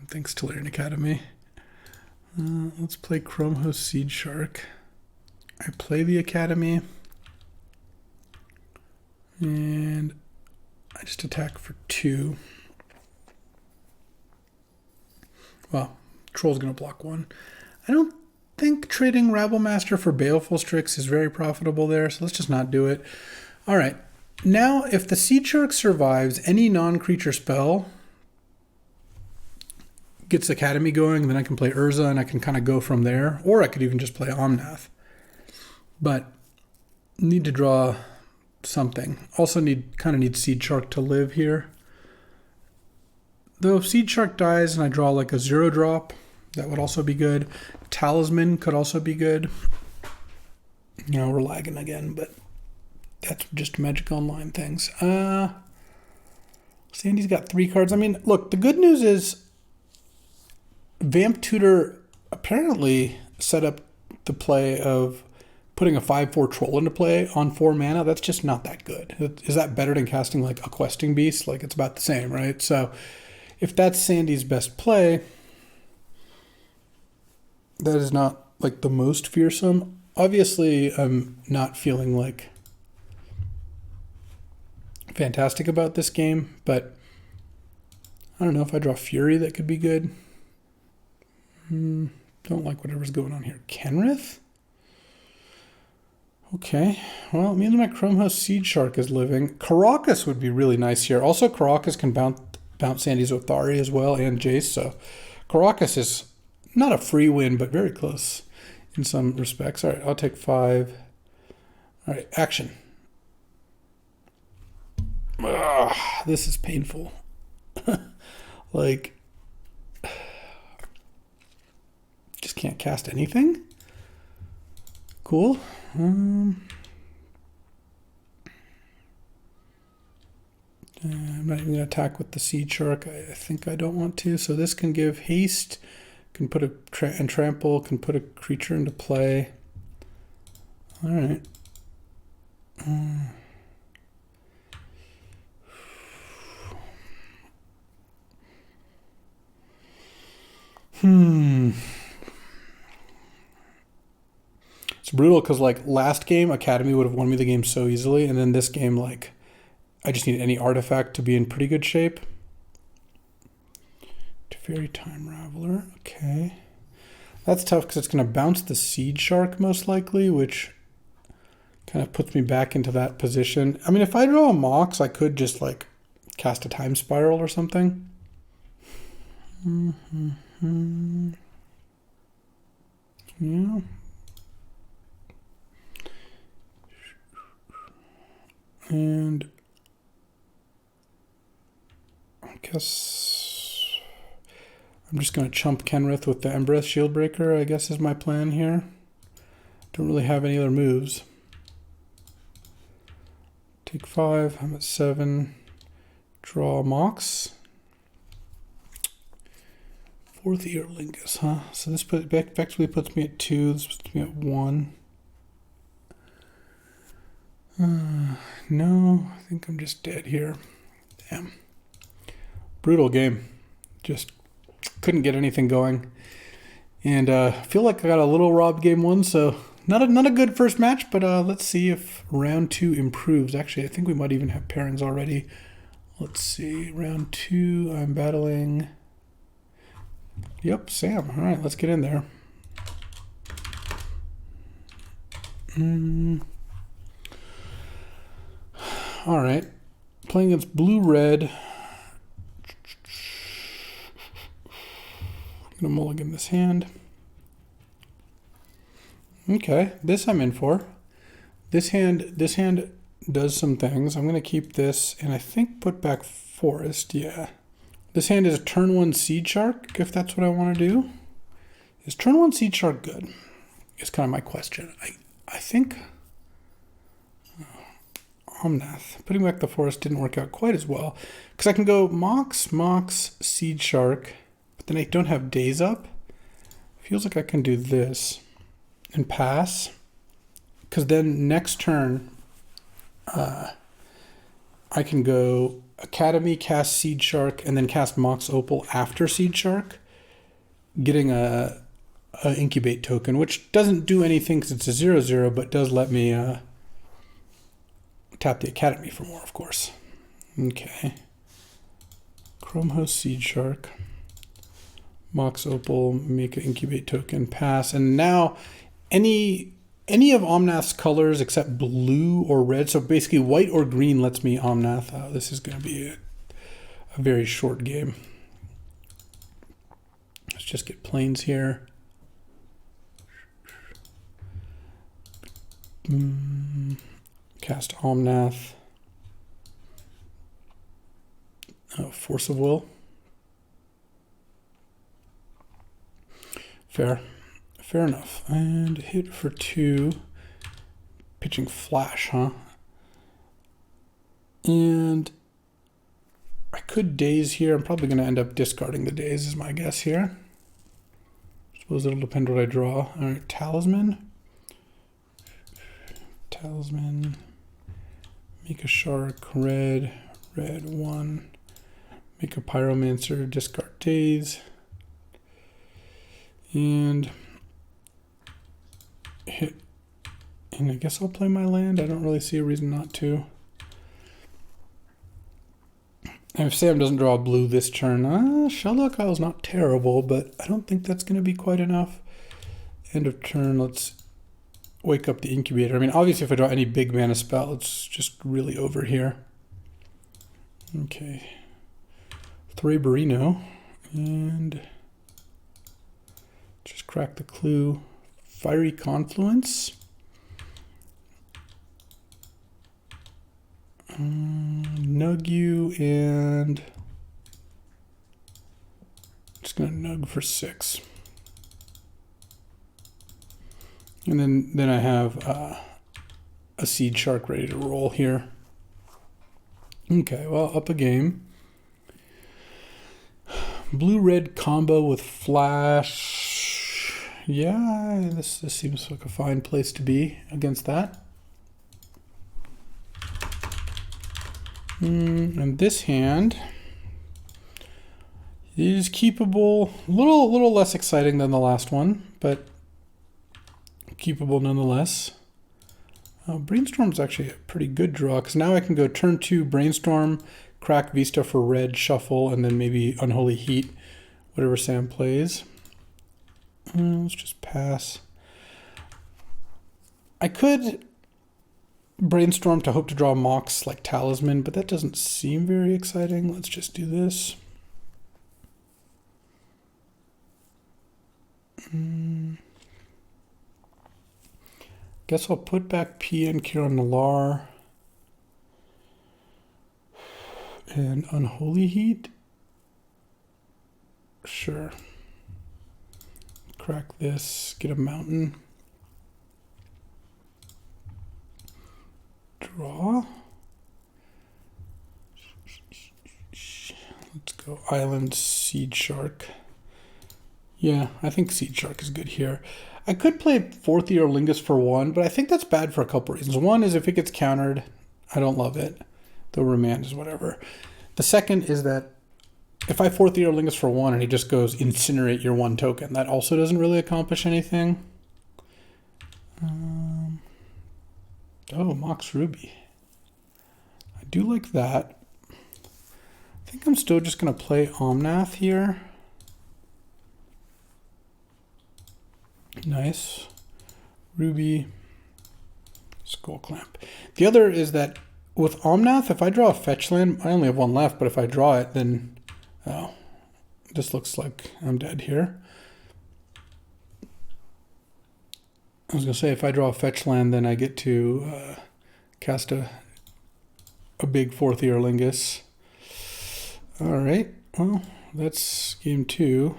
Thanks, Tolarian Academy. Let's play Chrome Host Seed Shark. I play the Academy. And I just attack for 2. Well, Troll's going to block 1. I don't think trading Rabblemaster for Baleful Strix is very profitable there, so let's just not do it. All right. Now, if the Seed Shark survives any non-creature spell, gets Academy going, then I can play Urza and I can kind of go from there. Or I could even just play Omnath. But need to draw something. Also kind of need Seed Shark to live here. Though if Seed Shark dies and I draw like a 0-drop, that would also be good. Talisman could also be good. You know, we're lagging again, but that's just Magic Online things. Sandy's got 3 cards. I mean, look, the good news is Vamp Tutor apparently set up the play of putting a 5/4 troll into play on 4 mana. That's just not that good. Is that better than casting like a Questing Beast? Like, it's about the same, right? So if that's Sandy's best play, that is not like the most fearsome. Obviously, I'm not feeling like fantastic about this game, but I don't know. If I draw Fury, that could be good. Don't like whatever's going on here. Kenrith? Okay, well, it means my Chrome Host Seed Shark is living. Caracas would be really nice here. Also, Caracas can bounce Sandy's Othari as well, and Jace, so Caracas is not a free win, but very close in some respects. All right, I'll take 5. All right, action. Ugh, this is painful. Like, just can't cast anything? Cool. I'm not even going to attack with the Seed Shark. I think I don't want to. So this can give haste, can put a and trample, can put a creature into play. All right. It's brutal because, like, last game, Academy would have won me the game so easily, and then this game, like, I just need any artifact to be in pretty good shape. Teferi Time Raveler, okay. That's tough because it's going to bounce the Seed Shark most likely, which kind of puts me back into that position. I mean, if I draw a Mox, I could just, like, cast a Time Spiral or something. Yeah. And I guess I'm just going to chump Kenrith with the Embereth Shieldbreaker, I guess is my plan here. Don't really have any other moves. Take 5, I'm at 7. Draw a Mox. Forth Eorlingas, huh? So this effectively puts me at 2, this puts me at 1. No, I think I'm just dead here. Damn. Brutal game. Just couldn't get anything going. And feel like I got a little robbed game 1, so not a good first match, but let's see if round 2 improves. Actually, I think we might even have pairings already. Let's see. Round 2, I'm battling... Yep, Sam. All right, let's get in there. All right. Playing against blue-red. I'm going to mulligan this hand. Okay, this I'm in for. This hand does some things. I'm going to keep this and I think put back Forest, yeah. This hand is a turn 1 Seed Shark, if that's what I want to do. Is turn 1 Seed Shark good? Is kind of my question. I think Omnath, putting back the forest didn't work out quite as well. Because I can go Mox, Seed Shark, but then I don't have days up. Feels like I can do this and pass. Because then next turn, I can go Academy, cast Seed Shark, and then cast Mox Opal after Seed Shark, getting a incubate token, which doesn't do anything because it's a 0/0, but does let me tap the Academy for more, of course. Okay. Chrome Host, Seed Shark, Mox Opal, make an incubate token, pass, and now any of Omnath's colors except blue or red, so basically white or green lets me Omnath. Oh, this is going to be a very short game. Let's just get planes here. Cast Omnath. Force of Will. Fair enough. And hit for 2. Pitching Flash, huh? And I could daze here. I'm probably going to end up discarding the daze is my guess here. Suppose it'll depend what I draw. All right, Talisman. Make a Shark, red 1. Make a Pyromancer, discard daze. And hit. And I guess I'll play my land. I don't really see a reason not to. And if Sam doesn't draw a blue this turn, Shelldock Isle's not terrible, but I don't think that's going to be quite enough. End of turn, let's wake up the incubator. I mean, obviously if I draw any big mana spell, it's just really over here. Okay. Thraberino. And just crack the clue. Fiery Confluence. Nug you, and just gonna nug for 6. And then I have a Seed Shark ready to roll here. Okay, well, up a game. Blue-red combo with Flash. Yeah, this seems like a fine place to be against that. And this hand is keepable. A little less exciting than the last one, but keepable nonetheless. Brainstorm's actually a pretty good draw, because now I can go turn 2 Brainstorm, crack Vista for red, shuffle, and then maybe Unholy Heat, whatever Sam plays. Let's just pass. I could Brainstorm to hope to draw Mox like Talisman, but that doesn't seem very exciting. Let's just do this. Guess I'll put back PN Kieran Nalaar and Unholy Heat. Sure. Crack this, get a mountain. Draw. Let's go Island, Seed Shark. Yeah, I think Seed Shark is good here. I could play Forth Eorlingas for 1, but I think that's bad for a couple reasons. One is if it gets countered, I don't love it. Though Remand is whatever. The second is that if I Forth Eorlingas for 1 and he just goes Incinerate your 1 token, that also doesn't really accomplish anything. Oh, Mox Ruby. I do like that. I think I'm still just going to play Omnath here. Nice. Ruby. Skull Clamp. The other is that with Omnath, if I draw a fetch land, I only have 1 left, but if I draw it, then... Oh, this looks like I'm dead here. I was going to say, if I draw a fetch land, then I get to cast a big Forth Eorlingas. All right, well, that's game 2.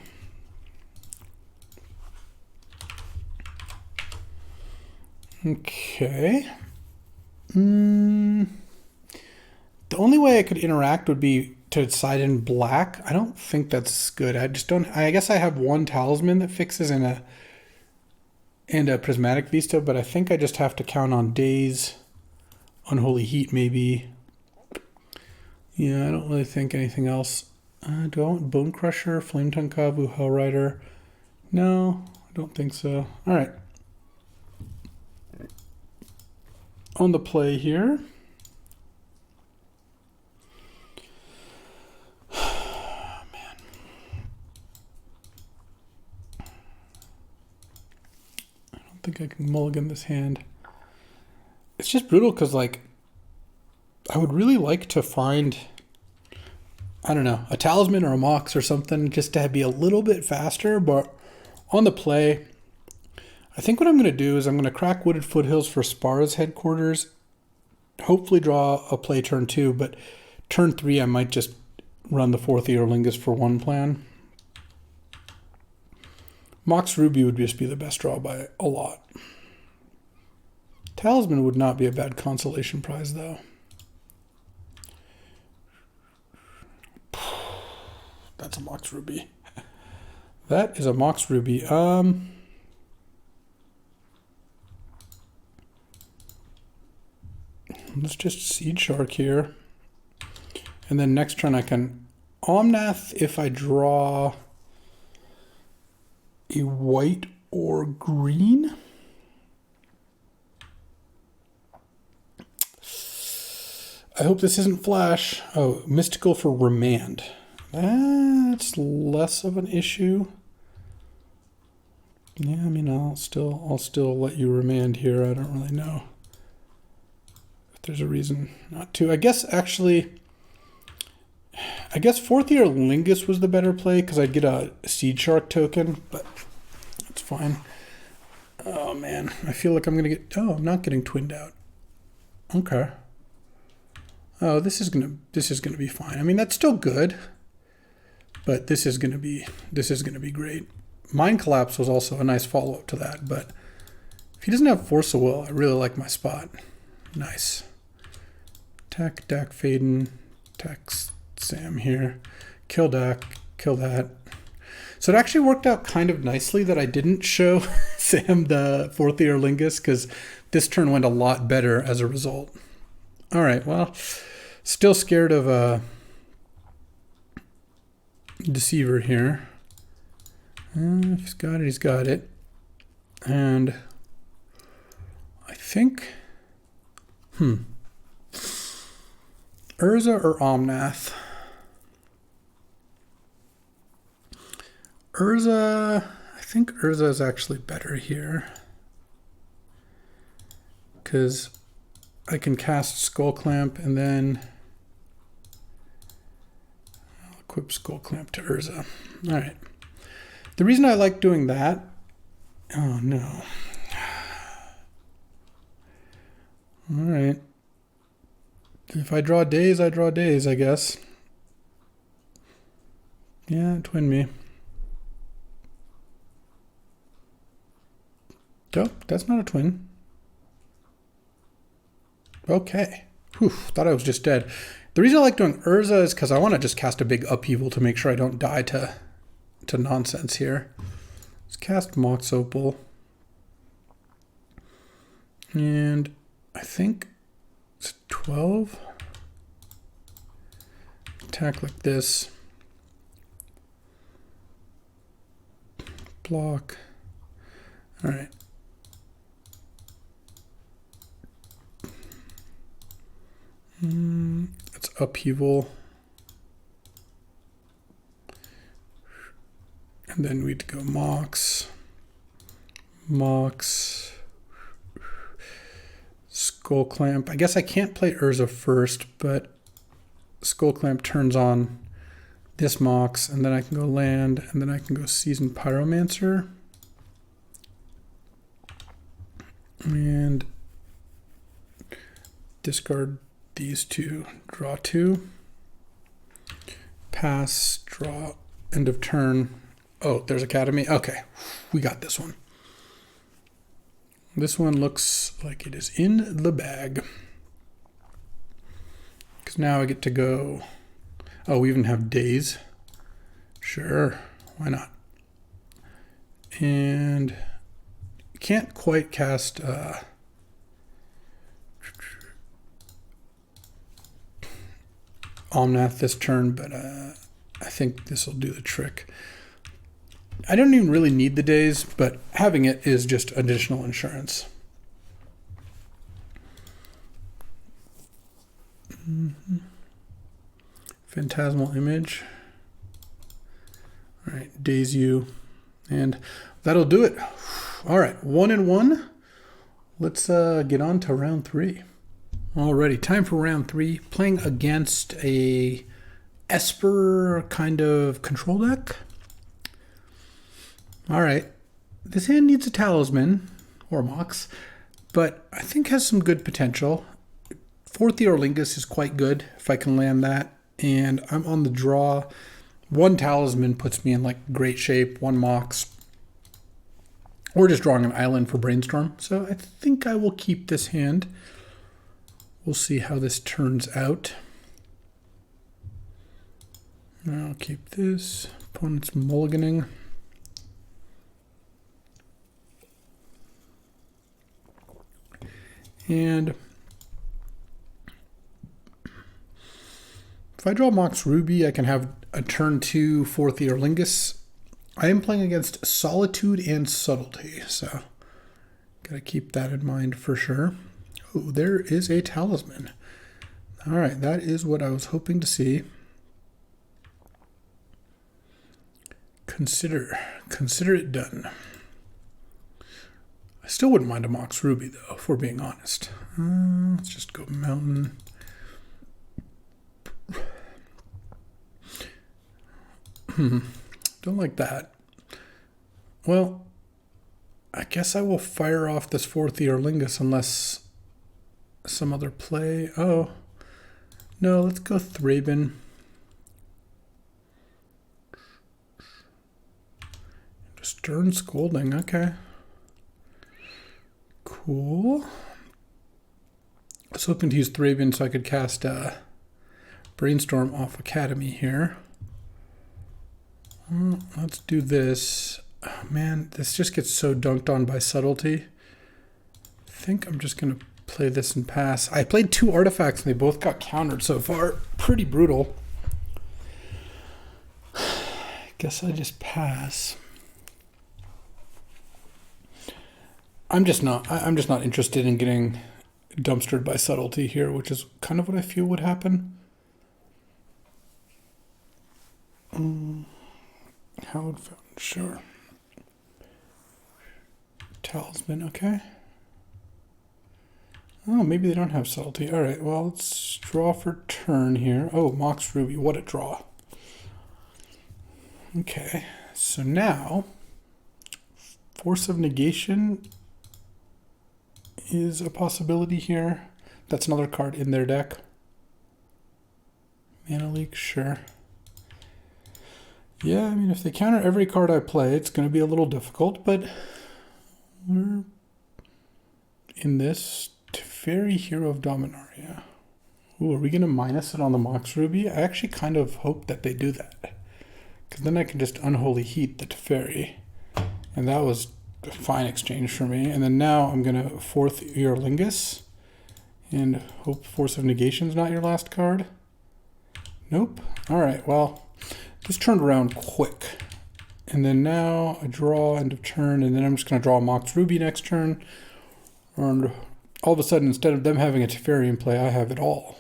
Okay. The only way I could interact would be to side in black. I don't think that's good. I just don't. I guess I have one talisman that fixes and a prismatic vista, but I think I just have to count on days, unholy heat maybe. Yeah, I don't really think anything else. Do I want Bone Crusher, Flame Tongue Kavu, Hell Rider? No, I don't think so. All right. On the play here. Man. I don't think I can mulligan this hand. It's just brutal because, like, I would really like to find, I don't know, a talisman or a mox or something just to be a little bit faster. But on the play, I think what I'm going to do is I'm going to crack Wooded Foothills for Spara's headquarters. Hopefully draw a play turn 2, but turn 3 I might just run the Forth Eorlingas for one plan. Mox Ruby would just be the best draw by a lot. Talisman would not be a bad consolation prize though. That's a Mox Ruby. That is a Mox Ruby. Let's just Seed Shark here. And then next turn I can Omnath if I draw a white or green. I hope this isn't Flash. Oh, Mystical for Remand. That's less of an issue. Yeah, I mean, I'll still let you remand here. I don't really know if there's a reason not to. I guess Forth Eorlingas was the better play because I'd get a Seed Shark token, but that's fine. Oh man, I feel like I'm gonna get. Oh, I'm not getting twinned out. Okay. Oh, this is gonna be fine. I mean, that's still good, but this is gonna be great. Mind Collapse was also a nice follow-up to that, but if he doesn't have Force of Will, I really like my spot. Nice. Attack Dak Faden, attack Sam here. Kill Dak, kill that. So it actually worked out kind of nicely that I didn't show Sam the Forth Eorlingas because this turn went a lot better as a result. All right, well, still scared of a Deceiver here. If he's got it, he's got it. And I think, Urza or Omnath? Urza, I think Urza is actually better here. Because I can cast Skull Clamp and then I'll equip Skull Clamp to Urza. All right. The reason I like doing that, oh no. All right. If I draw days, I draw days, I guess. Yeah, twin me. Nope, that's not a twin. Okay. Whew, thought I was just dead. The reason I like doing Urza is because I want to just cast a big upheaval to make sure I don't die to nonsense here. Let's cast Mox Opal. And I think it's 12. Attack like this. Block. All right. It's upheaval. And then we'd go Mox, Skull Clamp. I guess I can't play Urza first, but Skull Clamp turns on this Mox, and then I can go land, and then I can go Seasoned Pyromancer. And discard these two, draw 2, pass, draw, end of turn. Oh, there's Academy. Okay, we got this one. This one looks like it is in the bag. Because now I get to go. Oh, we even have days. Sure, why not? And can't quite cast Omnath this turn, but I think this will do the trick. I don't even really need the days, but having it is just additional insurance. Phantasmal Image. All right, daze you, and that'll do it. All right, 1-1. Let's get on to round 3. Alrighty, time for round 3. Playing against a Esper kind of control deck. All right, this hand needs a Talisman or Mox, but I think has some good potential. Forth Eorlingas is quite good if I can land that, and I'm on the draw. 1 Talisman puts me in like great shape. 1 Mox, or just drawing an island for Brainstorm. So I think I will keep this hand. We'll see how this turns out. I'll keep this. Opponent's mulliganing. And if I draw Mox Ruby, I can have a turn 2 Forth Eorlingas. I am playing against Solitude and Subtlety, so gotta keep that in mind for sure. Oh, there is a Talisman. All right, that is what I was hoping to see. Consider it done. I still wouldn't mind a Mox Ruby, though, if we're being honest. Let's just go Mountain. Don't like that. Well, I guess I will fire off this Forth Eorlingas unless some other play. Oh, no, let's go Thraben. Stern Scolding, okay. Cool. I was hoping to use Thraben so I could cast Brainstorm off Academy here. Let's do this. Oh, man, this just gets so dunked on by Subtlety. I think I'm just going to play this and pass. I played 2 artifacts and they both got countered so far. Pretty brutal. Guess I just pass. I'm just not interested in getting dumpstered by Subtlety here, which is kind of what I feel would happen. Hallowed Fountain, sure. Talisman, okay. Oh, maybe they don't have Subtlety. All right, well, let's draw for turn here. Oh, Mox Ruby, what a draw. Okay, so now Force of Negation is a possibility here. That's another card in their deck. Mana Leak, sure. Yeah, I mean, if they counter every card I play, it's going to be a little difficult, but we're in this Teferi, Hero of Dominaria. Ooh, are we going to minus it on the Mox Ruby? I actually kind of hope that they do that, because then I can just Unholy Heat the Teferi, and that was a fine exchange for me. And then now I'm going to Forth Eorlingas and hope Force of Negation's not your last card. Nope. All right, well, this turned around quick. And then now I draw end of turn, and then I'm just going to draw Mox Ruby next turn. And all of a sudden, instead of them having a Teferi in play, I have it all.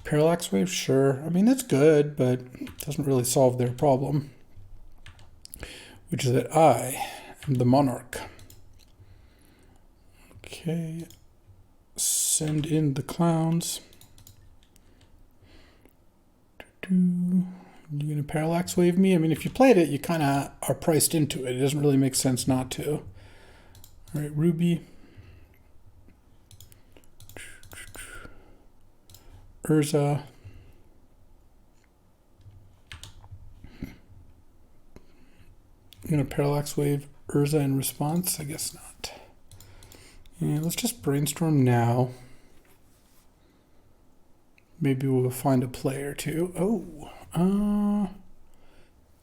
Parallax Wave, sure. I mean, that's good, but it doesn't really solve their problem, which is that I am the Monarch. Okay. Send in the clowns. You gonna Parallax Wave me? I mean, if you played it, you kind of are priced into it. It doesn't really make sense not to. All right, Ruby. Urza. I'm gonna Parallax Wave Urza in response? I guess not. And let's just brainstorm now. Maybe we'll find a play or two. Oh,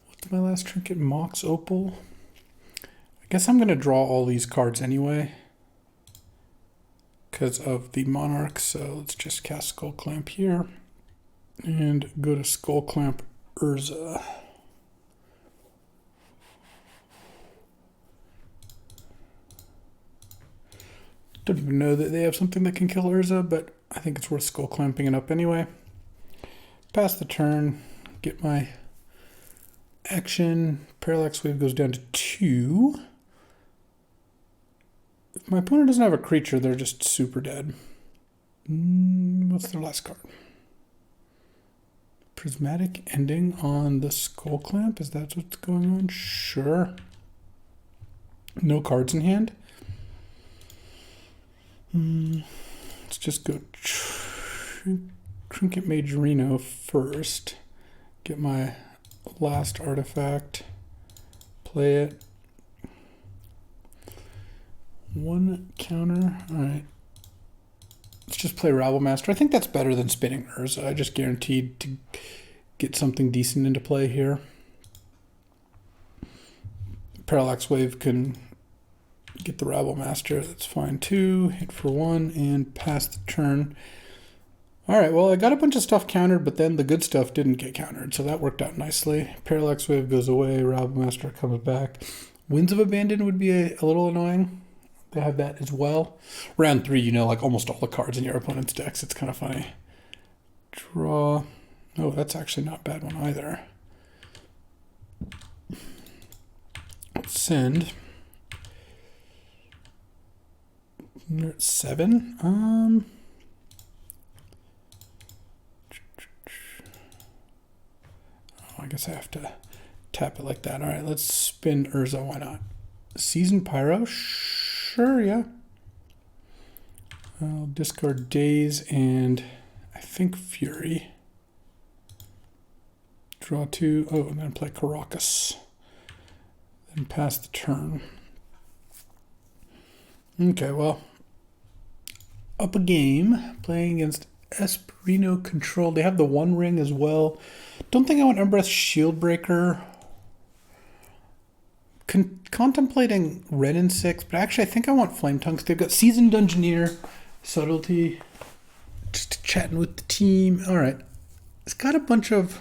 what's my last trinket? Mox Opal. I guess I'm going to draw all these cards anyway because of the Monarch. So let's just cast Skull Clamp here and go to Skull Clamp Urza. Don't even know that they have something that can kill Urza, but I think it's worth Skull Clamping it up anyway. Pass the turn, get my action. Parallax Wave goes down to 2. If my opponent doesn't have a creature, they're just super dead. What's their last card? Prismatic Ending on the Skull Clamp. Is that what's going on? Sure. No cards in hand. Let's just go Trinket Majorino first. Get my last artifact. Play it. 1 counter. Alright. Let's just play Rabble Master. I think that's better than spinning Urza. I just guaranteed to get something decent into play here. Parallax Wave can get the Rabble Master. That's fine too. Hit for 1 and pass the turn. Alright, well I got a bunch of stuff countered, but then the good stuff didn't get countered, so that worked out nicely. Parallax Wave goes away, Rabble Master comes back. Winds of Abandon would be a little annoying. They have that as well. Round 3, you know, like almost all the cards in your opponent's decks. It's kind of funny. Draw. Oh, that's actually not a bad one either. Send. We're at 7. Oh, I guess I have to tap it like that. All right, let's spin Urza. Why not? Seasoned Pyro. Sure, yeah. I'll discard Daze and I think Fury. Draw 2. Oh, and then play Caracas. Then pass the turn. Okay, well, up a game, playing against Esperino Control. They have the 1 ring as well. Don't think I want Embereth Shieldbreaker. Contemplating Ren and 6, but actually I think I want Flame Tongue. They've got Seasoned Dungeoneer, Subtlety, just chatting with the team. All right, it's got a bunch of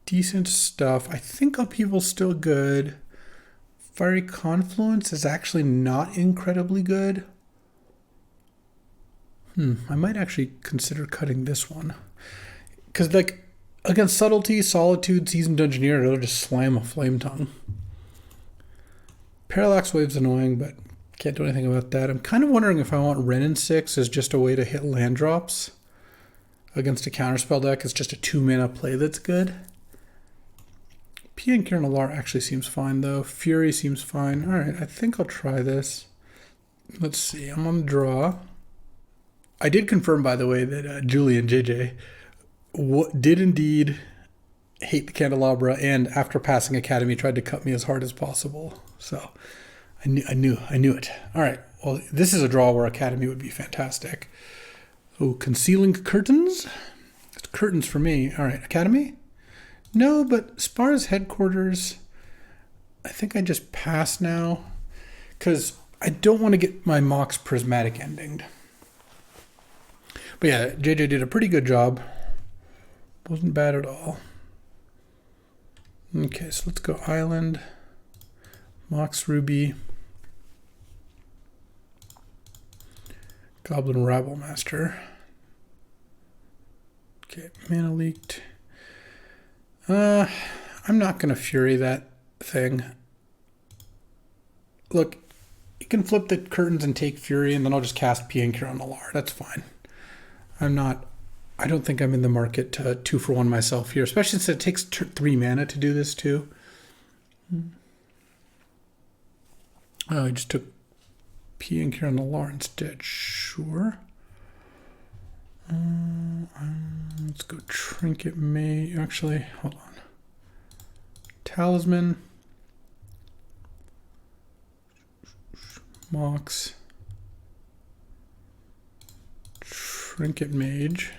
decent stuff. I think Upheaval's still good. Fiery Confluence is actually not incredibly good. I might actually consider cutting this one. Because like against Subtlety, Solitude, Seasoned Dungeoneer, it'll just slam a Flame Tongue. Parallax Wave's annoying, but can't do anything about that. I'm kind of wondering if I want Ren and 6 as just a way to hit land drops against a counterspell deck. It's just a 2-mana play that's good. Pia and Alar actually seems fine, though. Fury seems fine. All right, I think I'll try this. Let's see. I'm on the draw. I did confirm, by the way, that Julie and JJ did indeed hate the Candelabra, and after passing Academy, tried to cut me as hard as possible. So I knew it. All right. Well, this is a draw where Academy would be fantastic. Oh, Concealing Curtains. It's curtains for me. All right, Academy. No, but Spar's Headquarters. I think I just pass now because I don't want to get my Mox Prismatic ending. But yeah, JJ did a pretty good job. Wasn't bad at all. Okay, so let's go Island, Mox Ruby, Goblin Rabble Master. Okay, Mana Leaked. I'm not going to Fury that thing. Look, you can flip the curtains and take Fury, and then I'll just cast Pia on the Lar. That's fine. I don't think I'm in the market to 2-for-1 myself here, especially since it takes 3 mana to do this too. Oh, I just took Pia on the Lar instead. Sure. Let's go Trinket May. Actually, hold on. Talisman. Mox. Trinket Mage.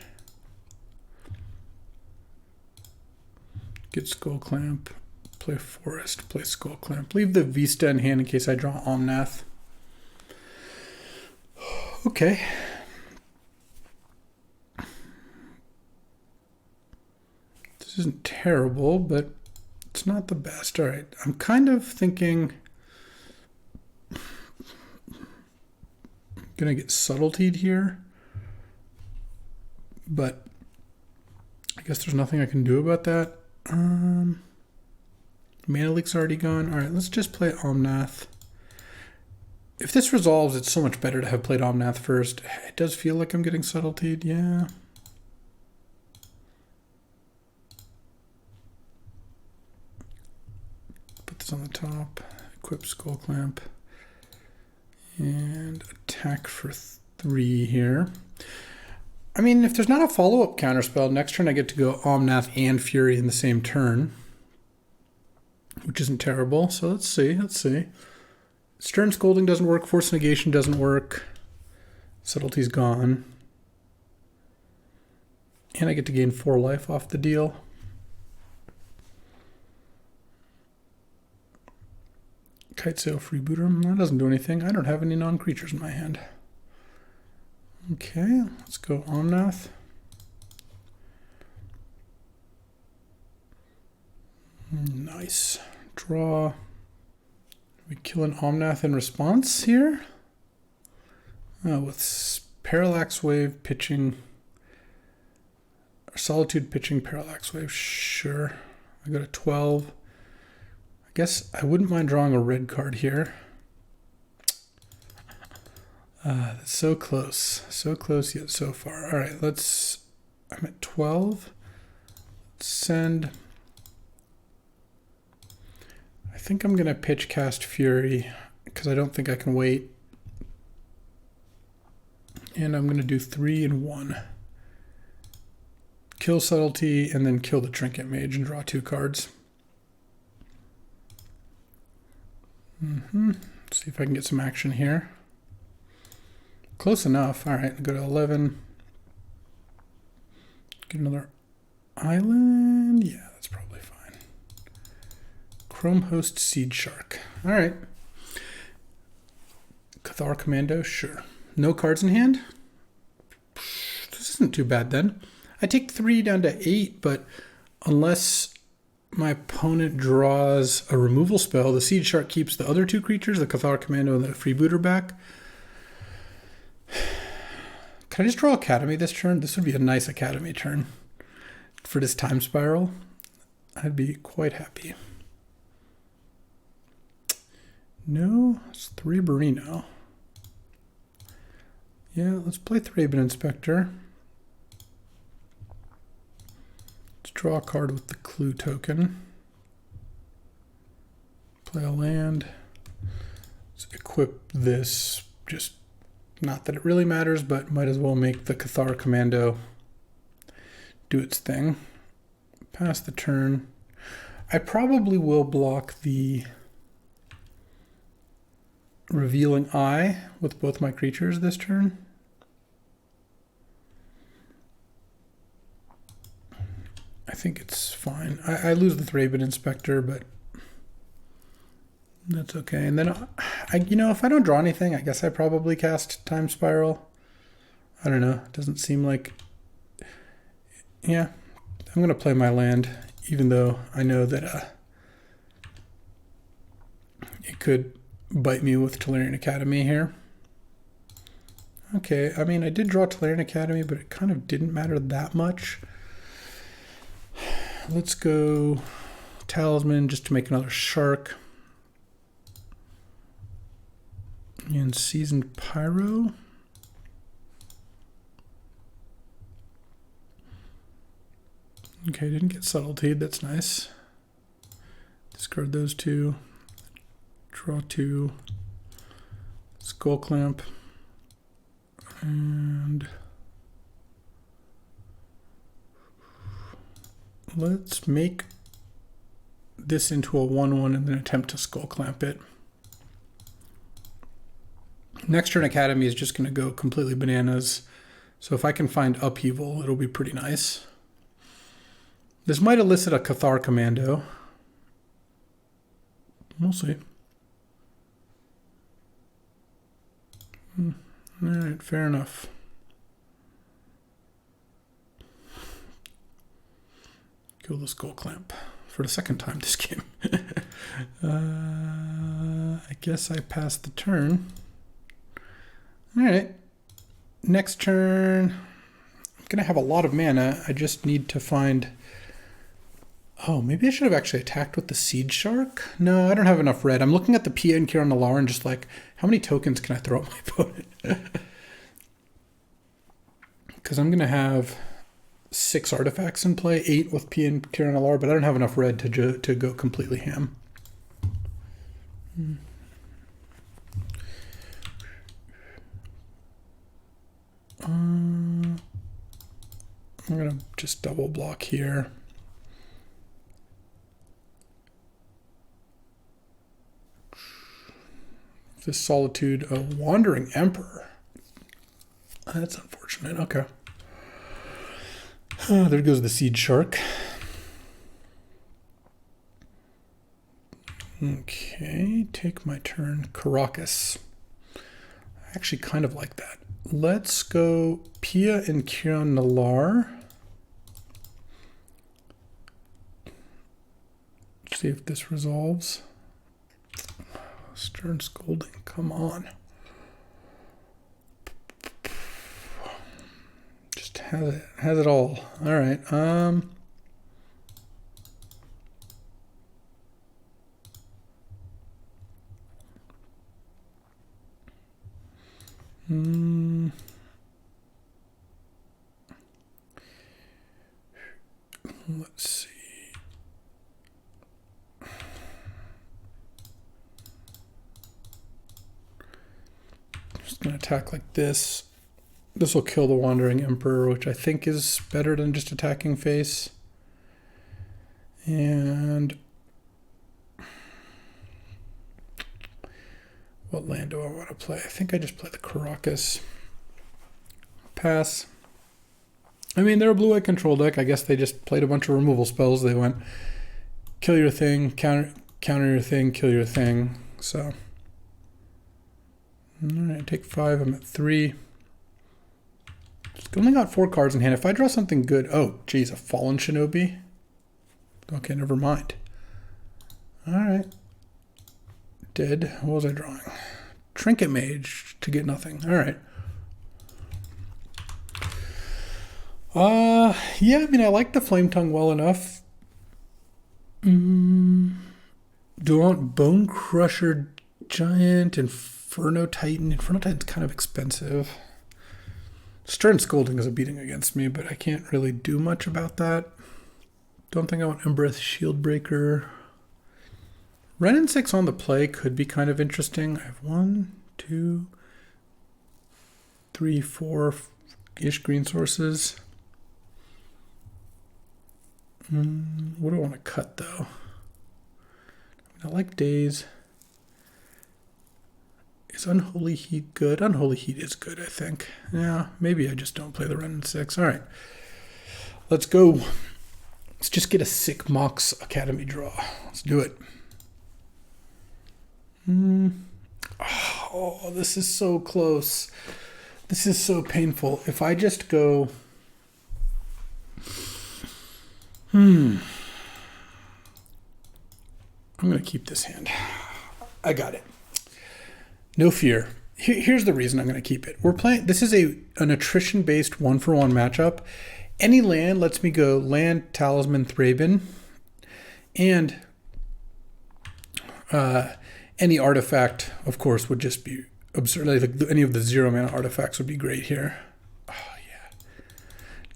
Get Skull Clamp. Play Forest. Play Skull Clamp. Leave the Vista in hand in case I draw Omnath. Okay. This isn't terrible, but it's not the best. All right. I'm kind of thinking I'm going to get Subtlety'd here, but I guess there's nothing I can do about that. Mana Leak's already gone. All right, let's just play Omnath. If this resolves, it's so much better to have played Omnath first. It does feel like I'm getting Subtlety'd, yeah. Put this on the top. Equip Skull Clamp. And attack for 3 here. I mean, if there's not a follow-up counterspell, next turn I get to go Omnath and Fury in the same turn, which isn't terrible. So let's see. Stern Scolding doesn't work. Force Negation doesn't work. Subtlety's gone. And I get to gain 4 life off the deal. Kitesail Freebooter. That doesn't do anything. I don't have any non-creatures in my hand. Okay, let's go Omnath. Nice. Draw. We kill an Omnath in response here. With Parallax Wave pitching. Or Solitude pitching Parallax Wave. Sure. I got a 12. I guess I wouldn't mind drawing a red card here. That's so close. So close yet so far. All right, I'm at 12. Let's send. I think I'm going to pitch cast Fury because I don't think I can wait. And I'm going to do 3 and 1. Kill Subtlety and then kill the Trinket Mage and draw 2 cards. See if I can get some action here. Close enough. All right, go to 11. Get another island. Yeah, that's probably fine. Chrome Host Seed Shark. All right. Cathar Commando, sure. No cards in hand? This isn't too bad then. I take 3 down to 8, but unless my opponent draws a removal spell, the Seed Shark keeps the other 2 creatures, the Cathar Commando and the Freebooter back. Can I just draw Academy this turn? This would be a nice Academy turn. For this Time Spiral, I'd be quite happy. No, it's 3 Barino. Yeah, let's play Thraben Inspector. Let's draw a card with the Clue token. Play a land. Let's equip this. Just not that it really matters, but might as well make the Cathar Commando do its thing. Pass the turn. I probably will block the Revealing Eye with both my creatures this turn. I think it's fine. I lose the Thraben Inspector, but that's okay. And then, if I don't draw anything, I guess I probably cast Time Spiral. I don't know. It doesn't seem like... Yeah, I'm going to play my land, even though I know that it could bite me with Tolarian Academy here. Okay, I mean, I did draw Tolarian Academy, but it kind of didn't matter that much. Let's go Talisman just to make another Shark. And Seasoned Pyro. Okay, didn't get Subtlety, that's nice. Discard those 2. Draw 2. Skull Clamp. And let's make this into a 1/1 and then attempt to Skull Clamp it. Next turn Academy is just going to go completely bananas. So if I can find Upheaval, it'll be pretty nice. This might elicit a Cathar Commando. We'll see. Alright, fair enough. Kill the Skull Clamp for the second time this game. I guess I passed the turn. Alright. Next turn. I'm going to have a lot of mana. I just need to find... Oh, maybe I should have actually attacked with the Seed Shark? No, I don't have enough red. I'm looking at the Pia and Kiran Nalaar and just like, how many tokens can I throw at my opponent? Because I'm going to have 6 artifacts in play, 8 with Pia and Kiran Nalaar, but I don't have enough red to go completely ham. I'm going to just double block here. This Solitude, a Wandering Emperor. That's unfortunate. Okay. There goes the Seed Shark. Okay, take my turn. Caracas. I actually kind of like that. Let's go Pia and Kiran Nalaar. See if this resolves. Stern Scolding, come on. Just has it all. All right. Let's see. Just gonna attack like this. This will kill the Wandering Emperor, which I think is better than just attacking face. And what land do I want to play? I think I just play the Caracas. Pass. I mean, they're a blue-white control deck. I guess they just played a bunch of removal spells. They went kill your thing, counter your thing, kill your thing. So, all right, take 5. I'm at 3. Just only got 4 cards in hand. If I draw something good, oh, geez, a Fallen Shinobi. Okay, never mind. All right. Dead. What was I drawing? Trinket Mage to get nothing. All right. Yeah, I mean, I like the Flame Tongue well enough. Do I want Bone Crusher Giant, Inferno Titan? Inferno Titan's kind of expensive. Stern Scolding is a beating against me, but I can't really do much about that. Don't think I want Embereth Shieldbreaker. Ren and 6 on the play could be kind of interesting. I have 1, 2, 3, 4-ish green sources. What do I want to cut, though? I like Daze. Is Unholy Heat good? Unholy Heat is good, I think. Yeah, maybe I just don't play the Ren and 6. All right. Let's go. Let's just get a sick Mox Academy draw. Let's do it. Oh, this is so close. This is so painful. If I just go... I'm going to keep this hand. I got it. No fear. Here's the reason I'm going to keep it. We're playing... This is an attrition-based 1-for-1 matchup. Any land lets me go land, Talisman, Thraben, and any artifact, of course, would just be absurd. Like any of the 0-mana artifacts would be great here. Oh, yeah.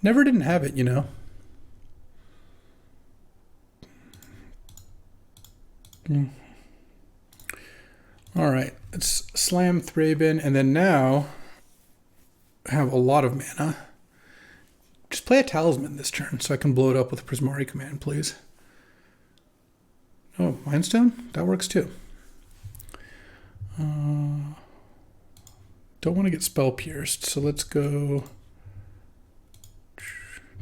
Never didn't have it, you know. All right, let's slam Thraben, and then now I have a lot of mana. Just play a Talisman this turn so I can blow it up with a Prismari command, please. Oh, Mindstone? That works too. Don't want to get Spell Pierced, so let's go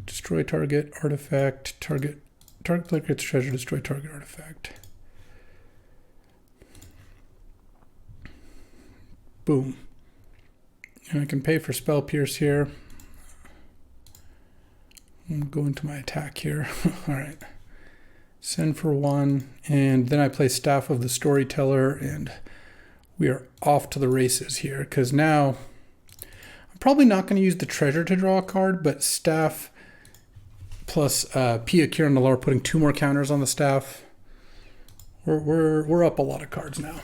Destroy target artifact. Target player gets treasure. Destroy target artifact. Boom. And I can pay for spell pierce here. I'm go into my attack here. All right. Send for 1, and then I play Staff of the Storyteller, and we are off to the races here, because now I'm probably not going to use the treasure to draw a card, but Staff plus Pia Kieran Nalar putting 2 more counters on the staff. We're up a lot of cards now.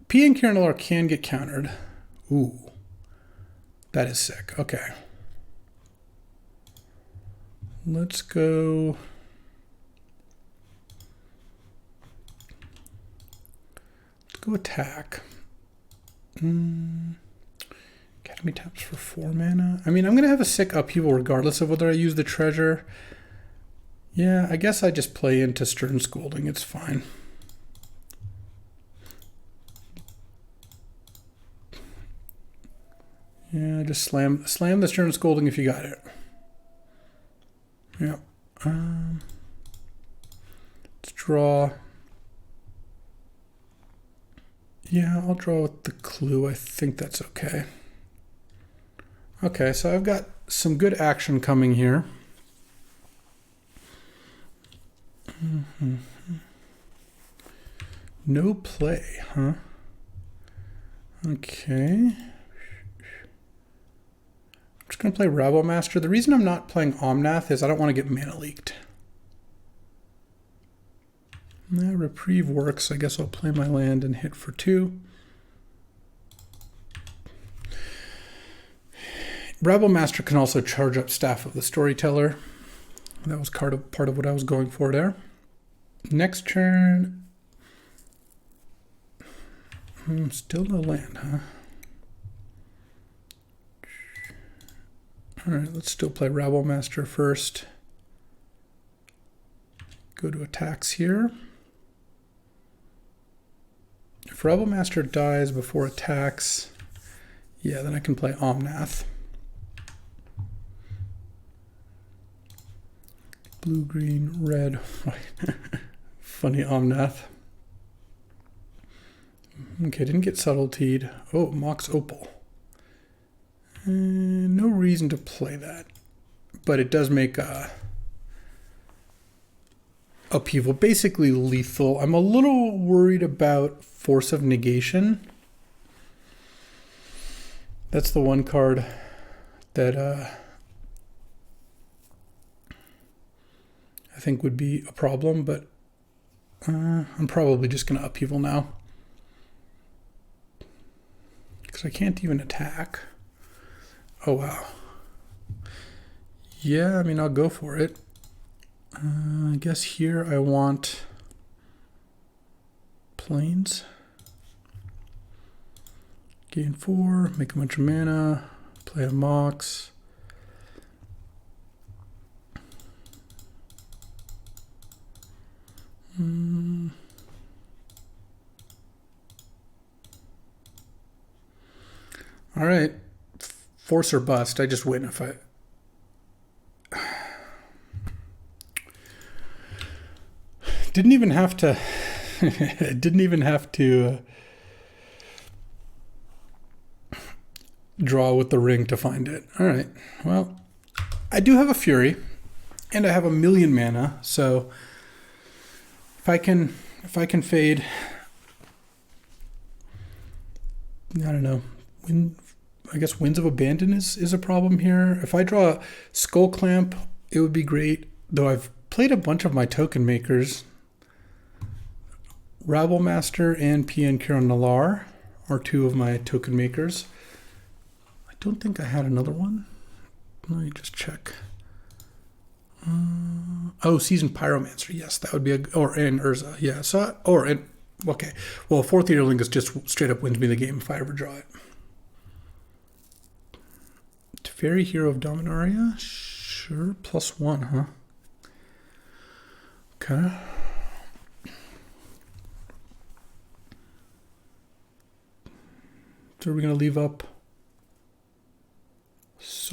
Pia and Kieran Nalar can get countered. Ooh, that is sick. Okay. Let's go. Let's go attack. Academy taps for 4 mana. I mean, I'm going to have a sick upheaval regardless of whether I use the treasure. Yeah, I guess I just play into Stern Scolding. It's fine. Yeah, just slam the Stern Scolding if you got it. Yeah. Let's draw. Yeah, I'll draw with the clue. I think that's okay. Okay, so I've got some good action coming here. No play, huh? Okay. I'm just going to play Rabble Master. The reason I'm not playing Omnath is I don't want to get mana leaked. That Reprieve works. I guess I'll play my land and hit for 2. Rabble Master can also charge up Staff of the Storyteller. That was part of what I was going for there. Next turn. Still no land, huh? All right, let's still play Rabble Master first. Go to attacks here. If Rabble Master dies before attacks, yeah, then I can play Omnath. Blue, green, red, white. Funny Omnath. Okay, didn't get Subtletied. Oh, Mox Opal. No reason to play that, but it does make upheaval basically lethal. I'm a little worried about Force of Negation. That's the one card that I think would be a problem, but I'm probably just going to upheaval now because I can't even attack. Oh, wow. Yeah, I mean, I'll go for it. I guess here I want planes. Gain 4, make a bunch of mana, play a Mox. All right. Force or bust. I just win if I... Didn't even have to draw with the ring to find it. All right. Well, I do have a Fury and I have 1,000,000 mana, so if I can fade, I don't know. I guess Winds of Abandon is a problem here. If I draw Skull Clamp, it would be great, though I've played a bunch of my token makers. Rabble Master and PN Kieran Nalar are 2 of my token makers. I don't think I had another one. Let me just check. Oh, Seasoned Pyromancer. Yes, that would be and Urza. Yeah. Okay. Well, Forth Eorlingas just straight up wins me the game if I ever draw it. Teferi, Hero of Dominaria. Sure. +1, huh? Okay. So are we going to leave up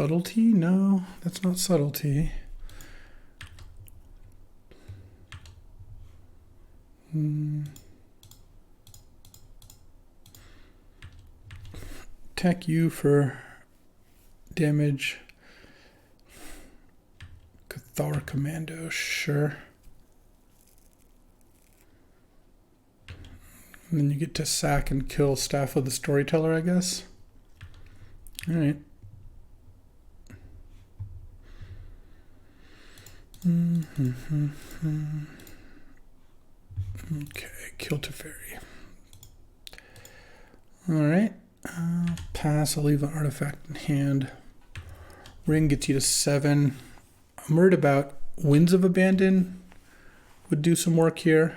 Subtlety? No, that's not subtlety. Attack you for damage. Cathar Commando, sure. And then you get to sack and kill Staff of the Storyteller, I guess. All right. Okay, kill Teferi. All right. Pass, I'll leave an artifact in hand. Ring gets you to 7. I'm worried about Winds of Abandon would do some work here.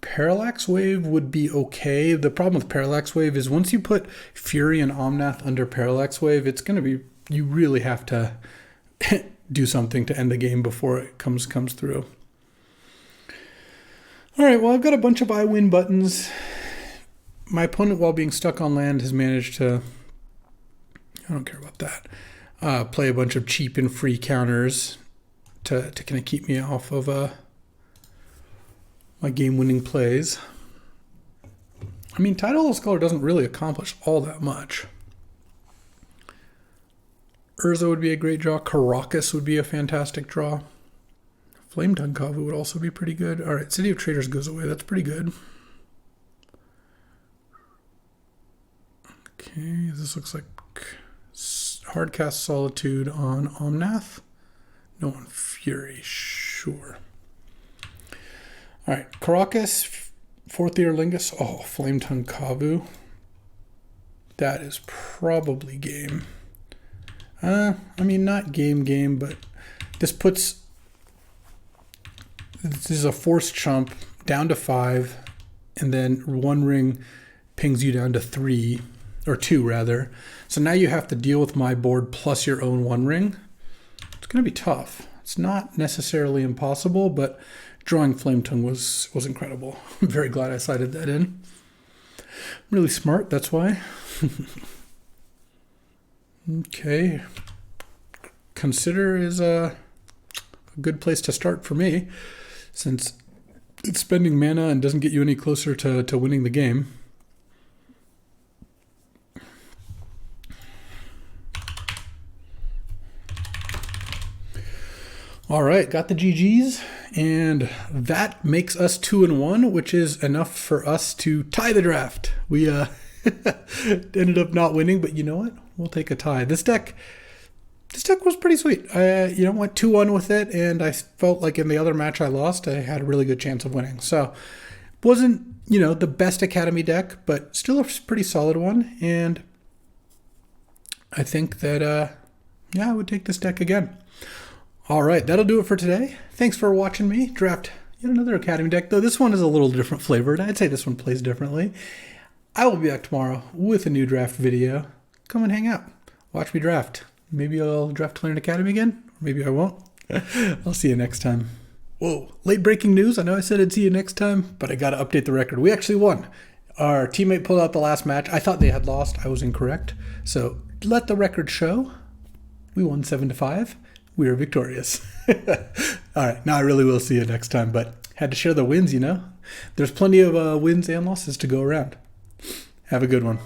Parallax Wave would be okay. The problem with Parallax Wave is once you put Fury and Omnath under Parallax Wave, it's going to be, you really have to do something to end the game before it comes through. All right, well, I've got a bunch of I win buttons. My opponent, while being stuck on land, has managed to, I don't care about that, play a bunch of cheap and free counters to kind of keep me off of my game-winning plays. I mean, Tidal Scholar doesn't really accomplish all that much. Urza would be a great draw. Caracas would be a fantastic draw. Flame Tongue Kavu would also be pretty good. All right, City of Traders goes away. That's pretty good. Okay, this looks like Hardcast Solitude on Omnath. No, on Fury, sure. All right, Caracas, Forth Eorlingas. Oh, Flame Tongue Kavu. That is probably game. I mean, not game, but this is a forced chump down to 5, and then one ring pings you down to 3, or 2 rather. So now you have to deal with my board plus your own one ring. It's going to be tough. It's not necessarily impossible, but drawing Flame Tongue was incredible. I'm very glad I sided that in. Really smart, that's why. Okay. Consider is a good place to start for me, since it's spending mana and doesn't get you any closer to winning the game. All right, got the GGs, and that makes us 2-1, which is enough for us to tie the draft. We ended up not winning, but you know what? We'll take a tie. This deck was pretty sweet. I went 2-1 with it, and I felt like in the other match I lost, I had a really good chance of winning. So, wasn't, the best Academy deck, but still a pretty solid one, and I think that, I would take this deck again. All right, that'll do it for today. Thanks for watching me draft yet another Academy deck, though this one is a little different flavored. I'd say this one plays differently. I will be back tomorrow with a new draft video. Come and hang out. Watch me draft. Maybe I'll draft Tolarian Academy again, or maybe I won't. I'll see you next time. Whoa, late breaking news. I know I said I'd see you next time, but I got to update the record. We actually won. Our teammate pulled out the last match. I thought they had lost. I was incorrect. So let the record show. We won 7-5. We are victorious. All right, now I really will see you next time, but had to share the wins, There's plenty of wins and losses to go around. Have a good one.